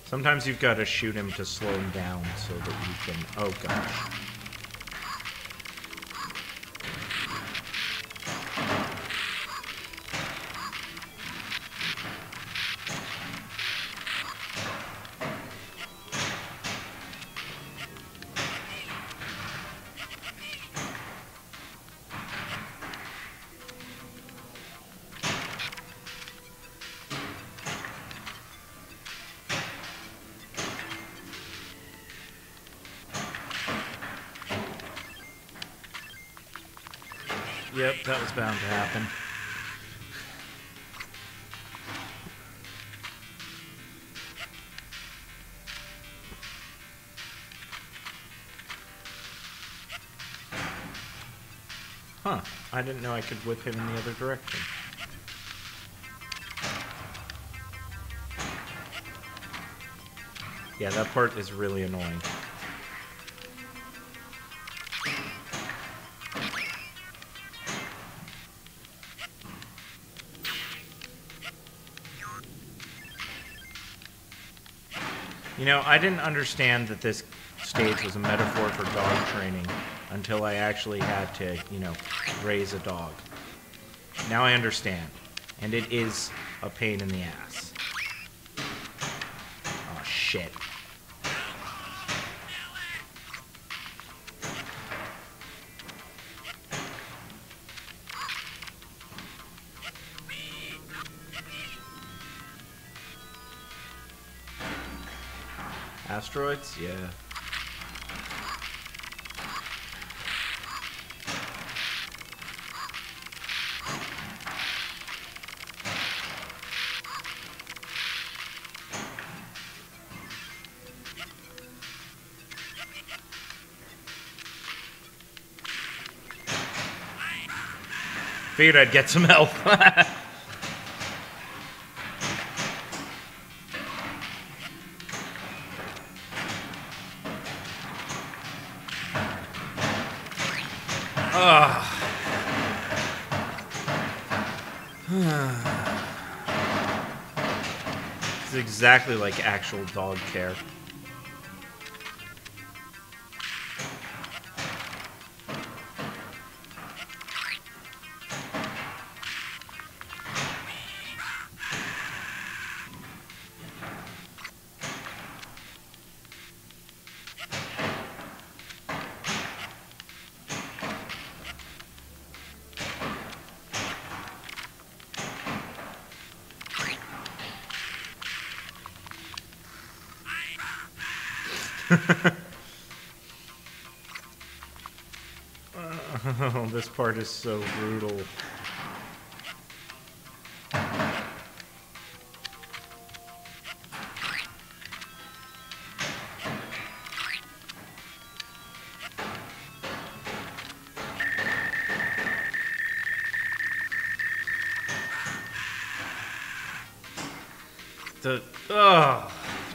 Sometimes you've got to shoot him to slow him down so that you can... Oh, gosh. Yep, that was bound to happen. Huh, I didn't know I could whip him in the other direction. Yeah, that part is really annoying. You know, I didn't understand that this stage was a metaphor for dog training until I actually had to, you know, raise a dog. Now I understand. And it is a pain in the ass. Oh, shit. Asteroids? Yeah. Figured I'd get some health. It's exactly like actual dog care. Oh, this part is so brutal.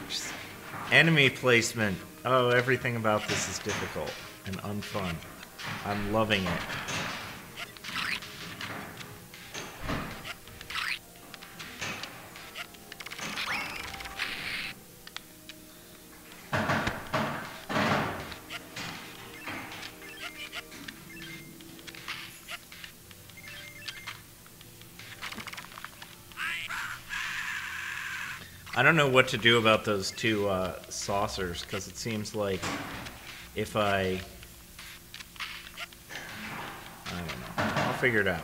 Just enemy placement. Oh, everything about this is difficult and unfun. I'm loving it. I don't know what to do about those two saucers, because it seems like if I don't know. I'll figure it out.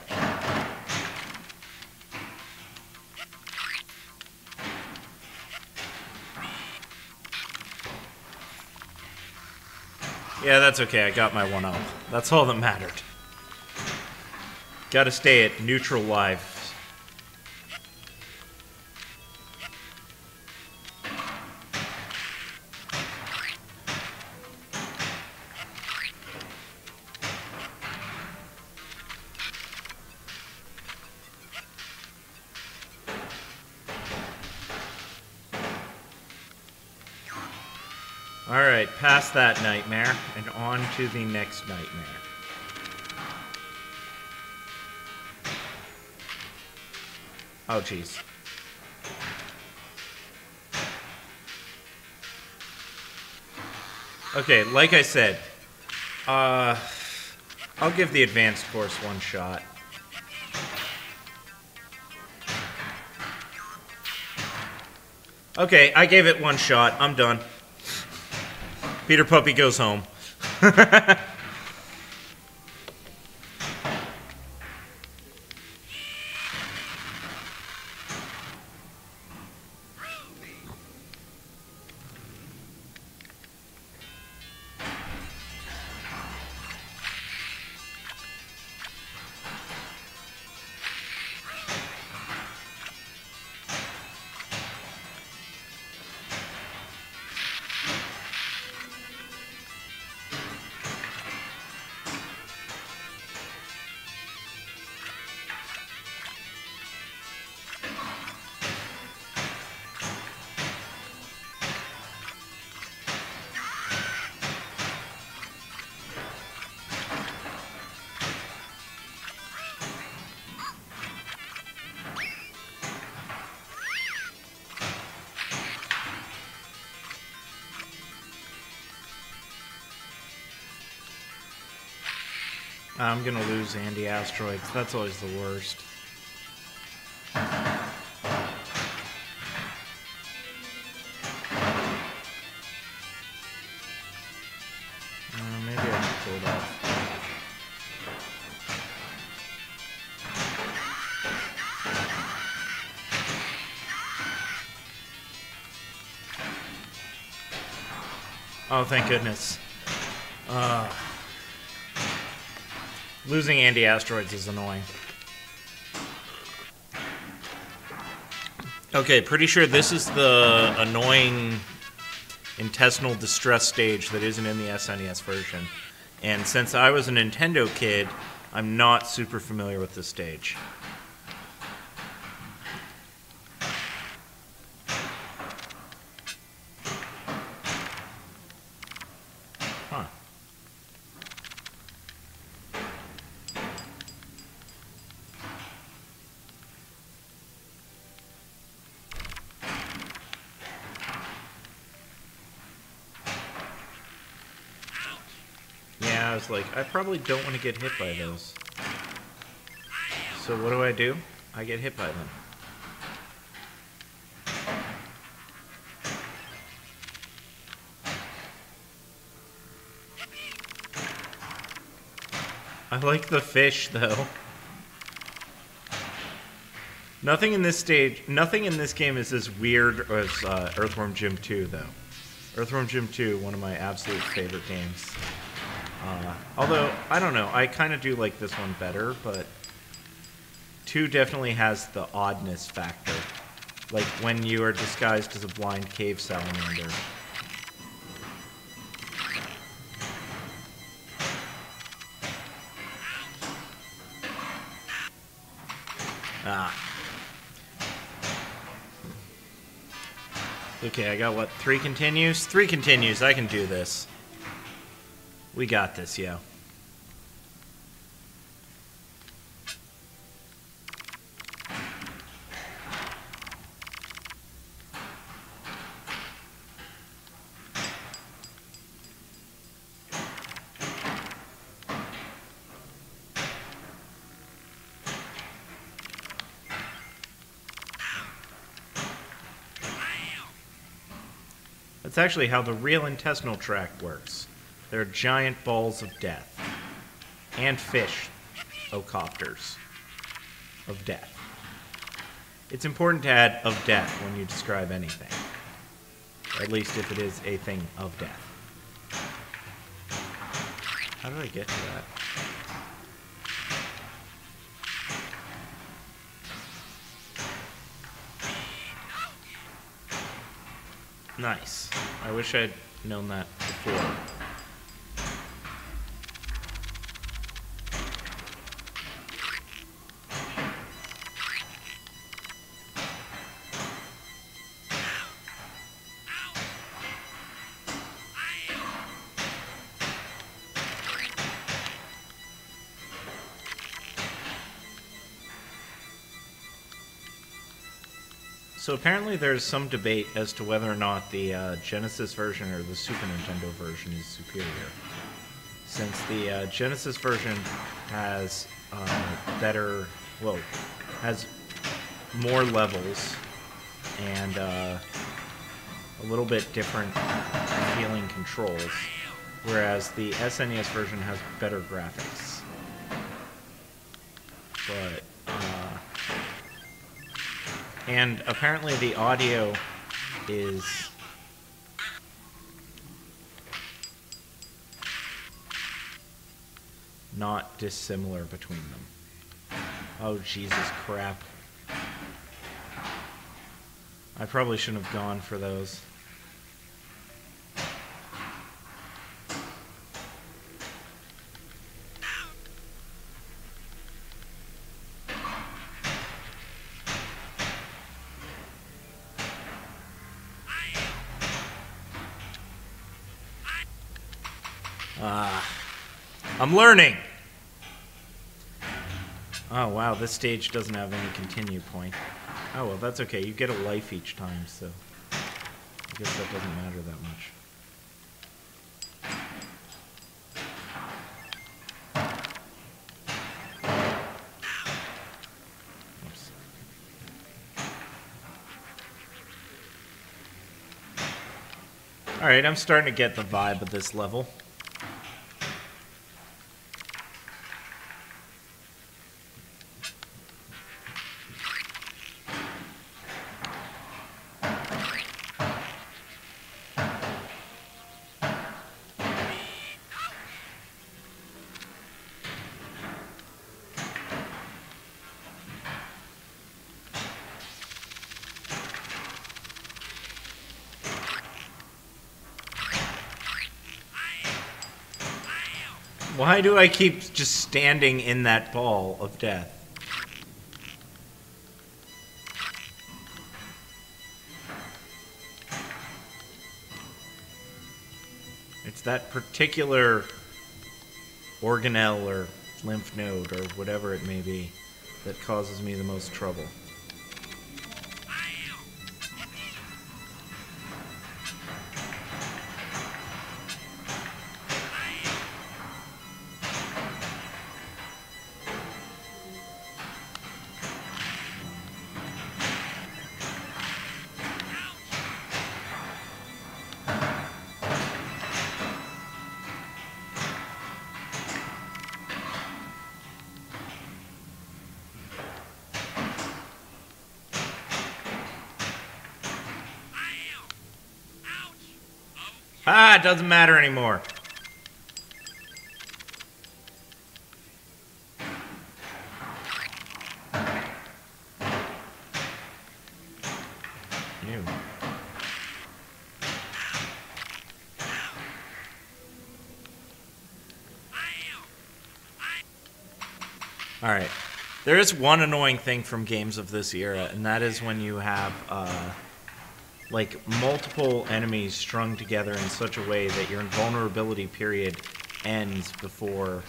Yeah, that's okay. I got my one up. That's all that mattered. Gotta stay at neutral life. Alright, past that nightmare, and on to the next nightmare. Oh, jeez. Okay, like I said, I'll give the advanced course one shot. Okay, I gave it one shot. I'm done. Peter Puppy goes home. I'm gonna lose anti-asteroids. That's always the worst. Maybe I can pull it off. Oh, thank goodness. Losing anti-asteroids is annoying. Okay, pretty sure this is the annoying intestinal distress stage that isn't in the SNES version. And since I was a Nintendo kid, I'm not super familiar with this stage. Huh. Yeah, I was like, I probably don't want to get hit by those. So what do? I get hit by them. I like the fish, though. Nothing in this game is as weird as EarthwormJim 2, though. EarthwormJim 2, one of my absolute favorite games. Although, I don't know, I kind of do like this one better, but 2 definitely has the oddness factor. Like when you are disguised as a blind cave salamander. Okay, I got what, 3 continues? 3 continues, I can do this. We got this, yo. That's actually how the real intestinal tract works. They're giant balls of death. And fish, ocopters, of death. It's important to add of death when you describe anything. Or at least if it is a thing of death. How did I get to that? Nice. I wish I'd known that before. So apparently there's some debate as to whether or not the Genesis version or the Super Nintendo version is superior. Since the Genesis version has has more levels and a little bit different feeling controls, whereas the SNES version has better graphics. But and apparently the audio is not dissimilar between them. Oh, Jesus crap. I probably shouldn't have gone for those. I'm learning! Oh wow, this stage doesn't have any continue point. Oh well, that's okay. You get a life each time, so I guess that doesn't matter that much. Alright, I'm starting to get the vibe of this level. Why do I keep just standing in that ball of death? It's that particular organelle or lymph node or whatever it may be that causes me the most trouble. Ah, it doesn't matter anymore. Ew. Alright. There is one annoying thing from games of this era, and that is when you have, like, multiple enemies strung together in such a way that your invulnerability period ends before...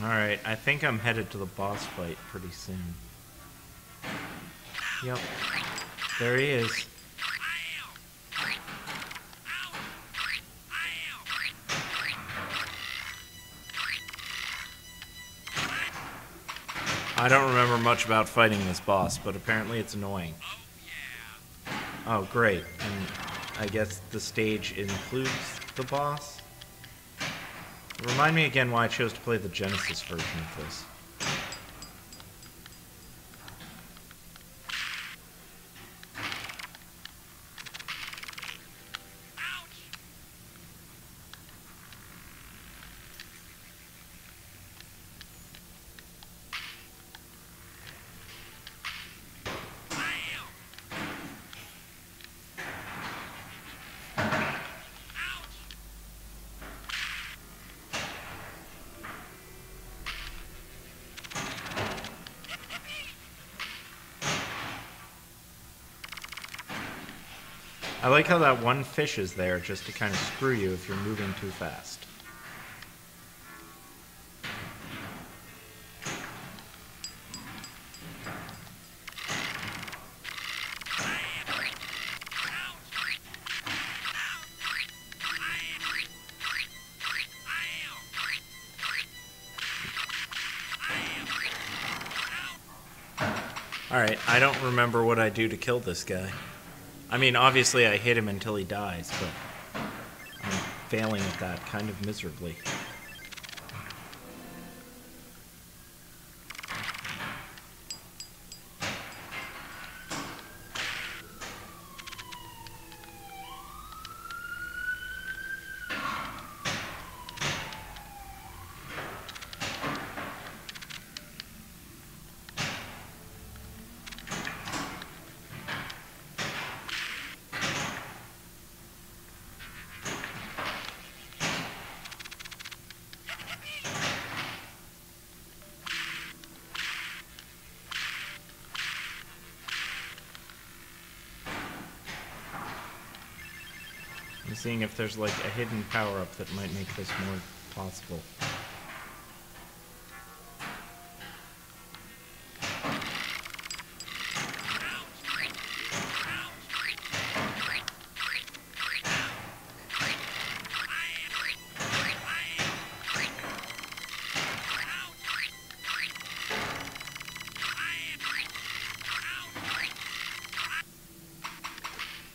Alright, I think I'm headed to the boss fight pretty soon. Yep. There he is. I don't remember much about fighting this boss, but apparently it's annoying. Oh, great. And I guess the stage includes the boss? Remind me again why I chose to play the Genesis version of this. I like how that one fish is there just to kind of screw you if you're moving too fast. Alright, I don't remember what I do to kill this guy. I mean, obviously I hit him until he dies, but I'm failing at that kind of miserably. seeing if there's like a hidden power-up that might make this more possible.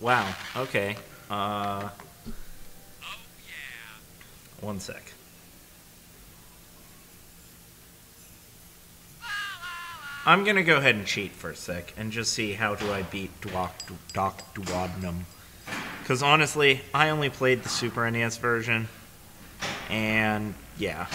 Wow, okay. One sec. I'm gonna go ahead and cheat for a sec and just see how do I beat Doc Duodnum. Because honestly, I only played the Super NES version, and yeah.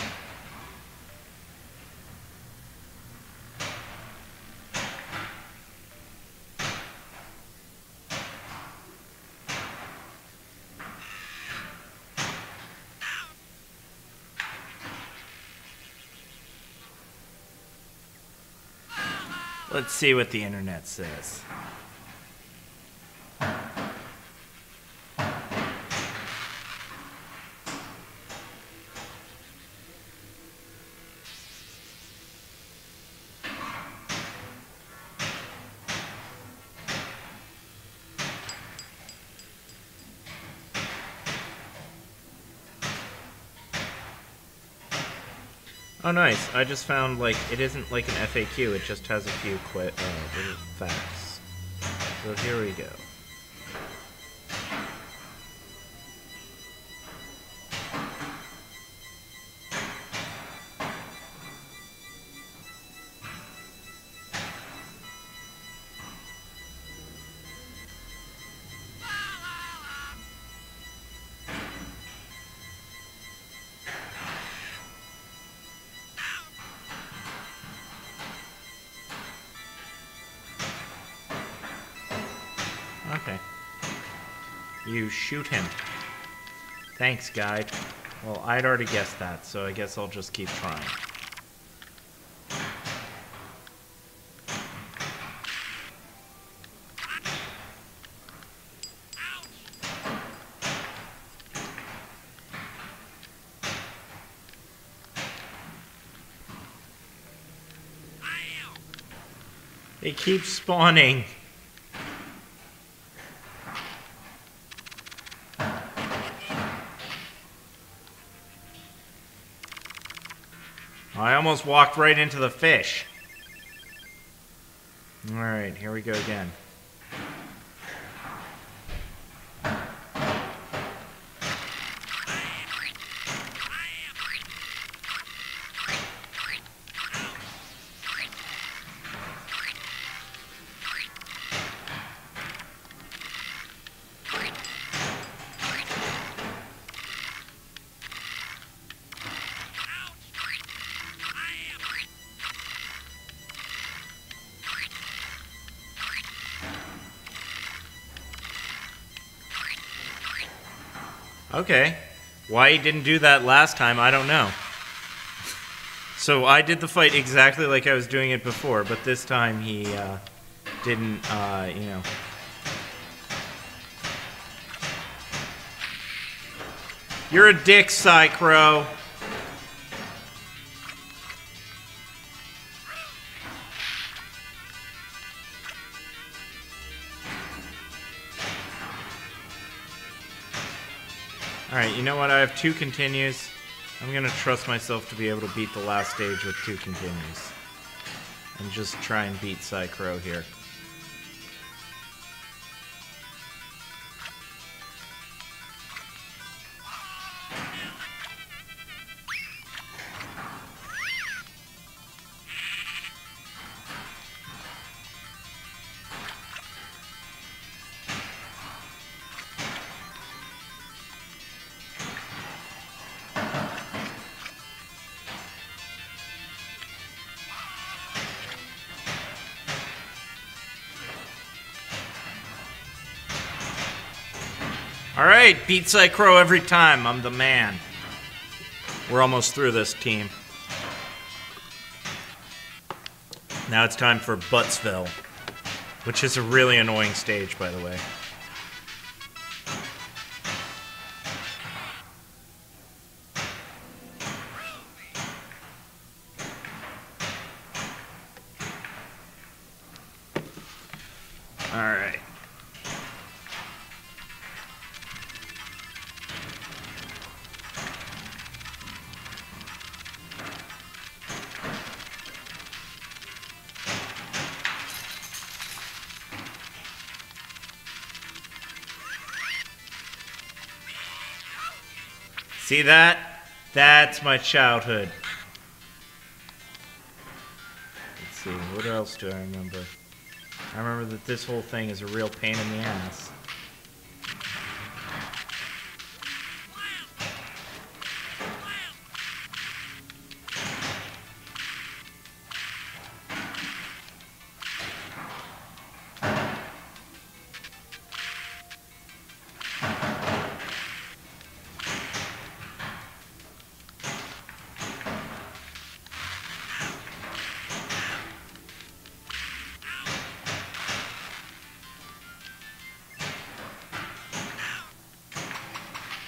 Let's see what the internet says. Oh, nice. I just found, like, it isn't like an FAQ, it just has a few little facts. So here we go. Okay. You shoot him. Thanks, guide. Well, I'd already guessed that, so I guess I'll just keep trying. They keep spawning. I almost walked right into the fish. Alright, here we go again. Okay. Why he didn't do that last time, I don't know. So I did the fight exactly like I was doing it before, but this time he didn't, you know. You're a dick, Psycro. Alright, you know what? I have 2 continues. I'm gonna trust myself to be able to beat the last stage with 2 continues. And just try and beat Psycro here. Alright, beat Psycro every time. I'm the man. We're almost through this, team. Now it's time for Buttsville, which is a really annoying stage, by the way. Alright. See that? That's my childhood. Let's see, what else do I remember? I remember that this whole thing is a real pain in the ass.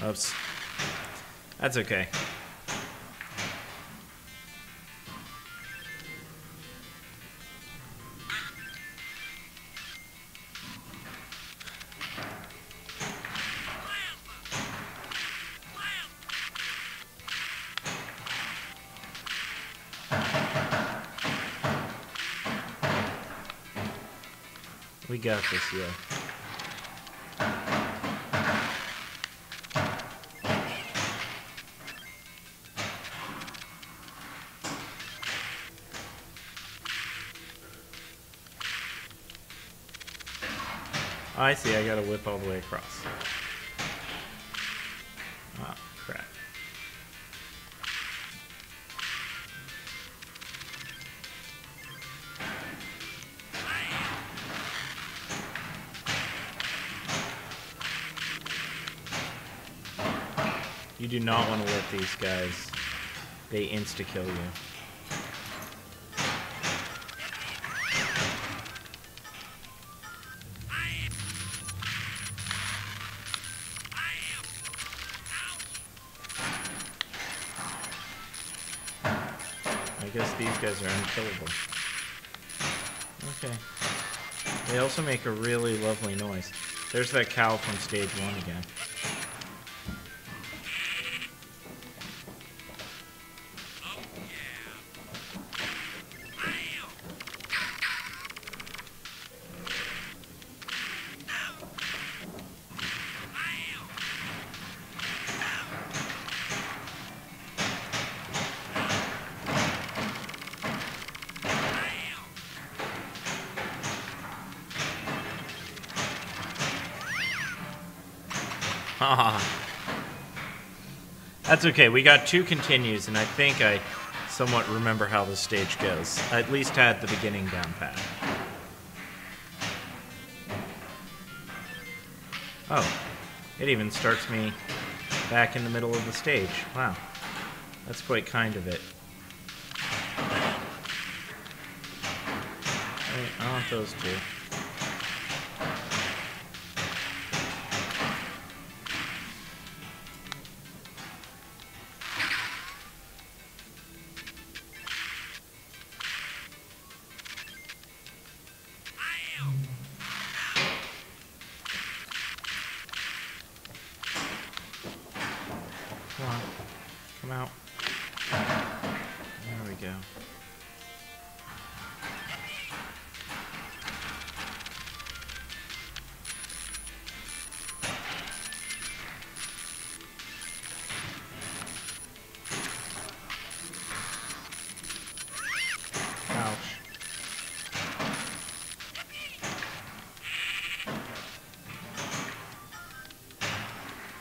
Oops. That's okay. We got this, yeah. I see, I gotta whip all the way across. Oh, crap. You do not want to let these guys. They insta-kill you. I guess these guys are unkillable. Okay. They also make a really lovely noise. There's that cow from stage 1 again. That's okay, we got 2 continues, and I think I somewhat remember how the stage goes. I at least had the beginning down pat. Oh, it even starts me back in the middle of the stage. Wow, that's quite kind of it. Wait, I want those 2. Come on. Come out. There we go. Ouch.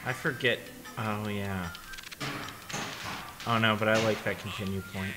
I forget. Oh, yeah. Oh, no, but I like that continue point.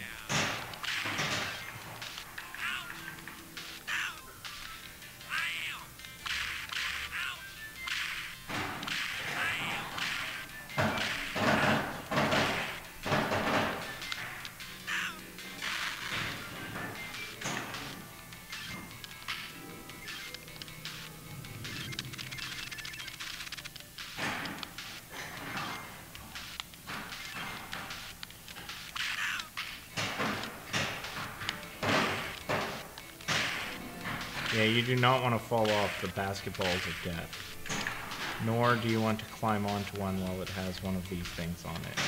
Yeah, you do not want to fall off the basketballs of death. Nor do you want to climb onto one while it has one of these things on it.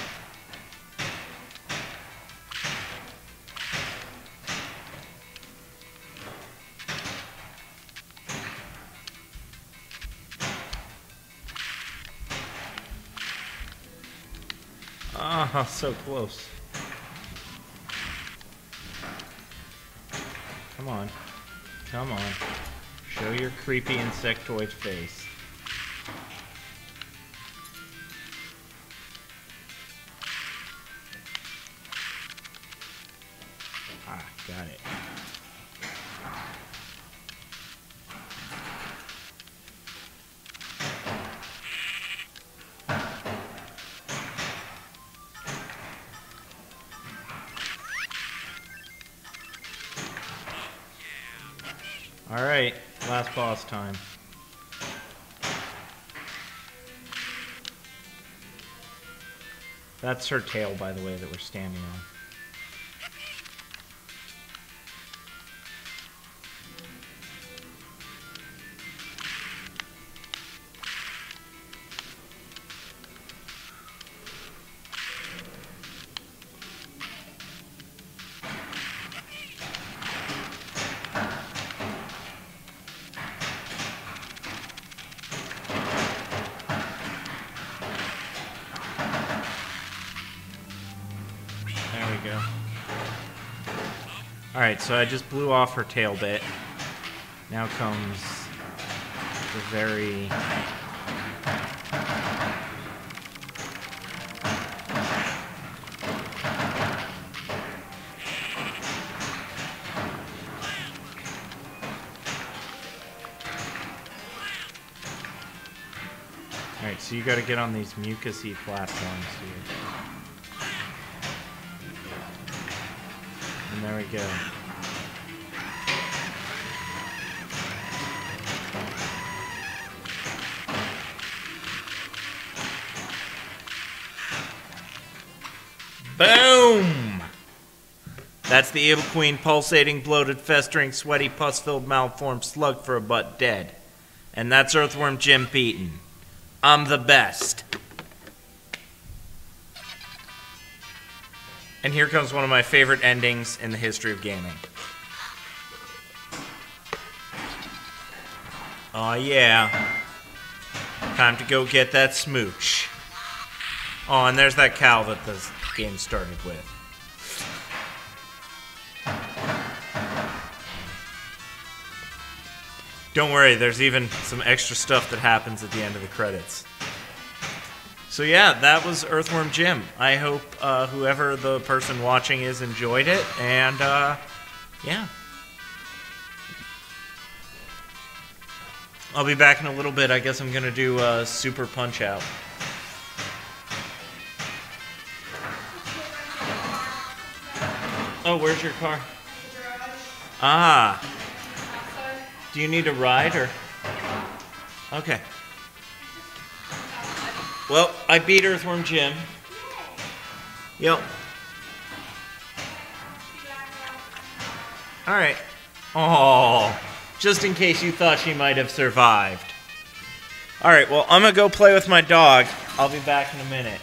Ah, so close. Come on. Come on. Show your creepy insectoid face. Ah, got it. Alright, last boss time. That's her tail, by the way, that we're standing on. There we go. Alright, so I just blew off her tail bit. Now comes the very... Alright, so you gotta get on these mucusy platforms here. And there we go. Boom! That's the Evil Queen, pulsating, bloated, festering, sweaty, pus-filled, malformed slug for a butt dead. And that's EarthwormJim beaten. I'm the best. And here comes one of my favorite endings in the history of gaming. Aw, yeah. Time to go get that smooch. Oh, and there's that cow that the game started with. Don't worry, there's even some extra stuff that happens at the end of the credits. So yeah, that was EarthwormJim. I hope whoever the person watching is enjoyed it, and yeah. I'll be back in a little bit. I guess I'm gonna do Super Punch-Out. Oh, where's your car? Ah. Do you need a ride, or? Okay. Well, I beat EarthwormJim. Yep. Alright. Oh, just in case you thought she might have survived. Alright, well, I'm gonna go play with my dog. I'll be back in a minute.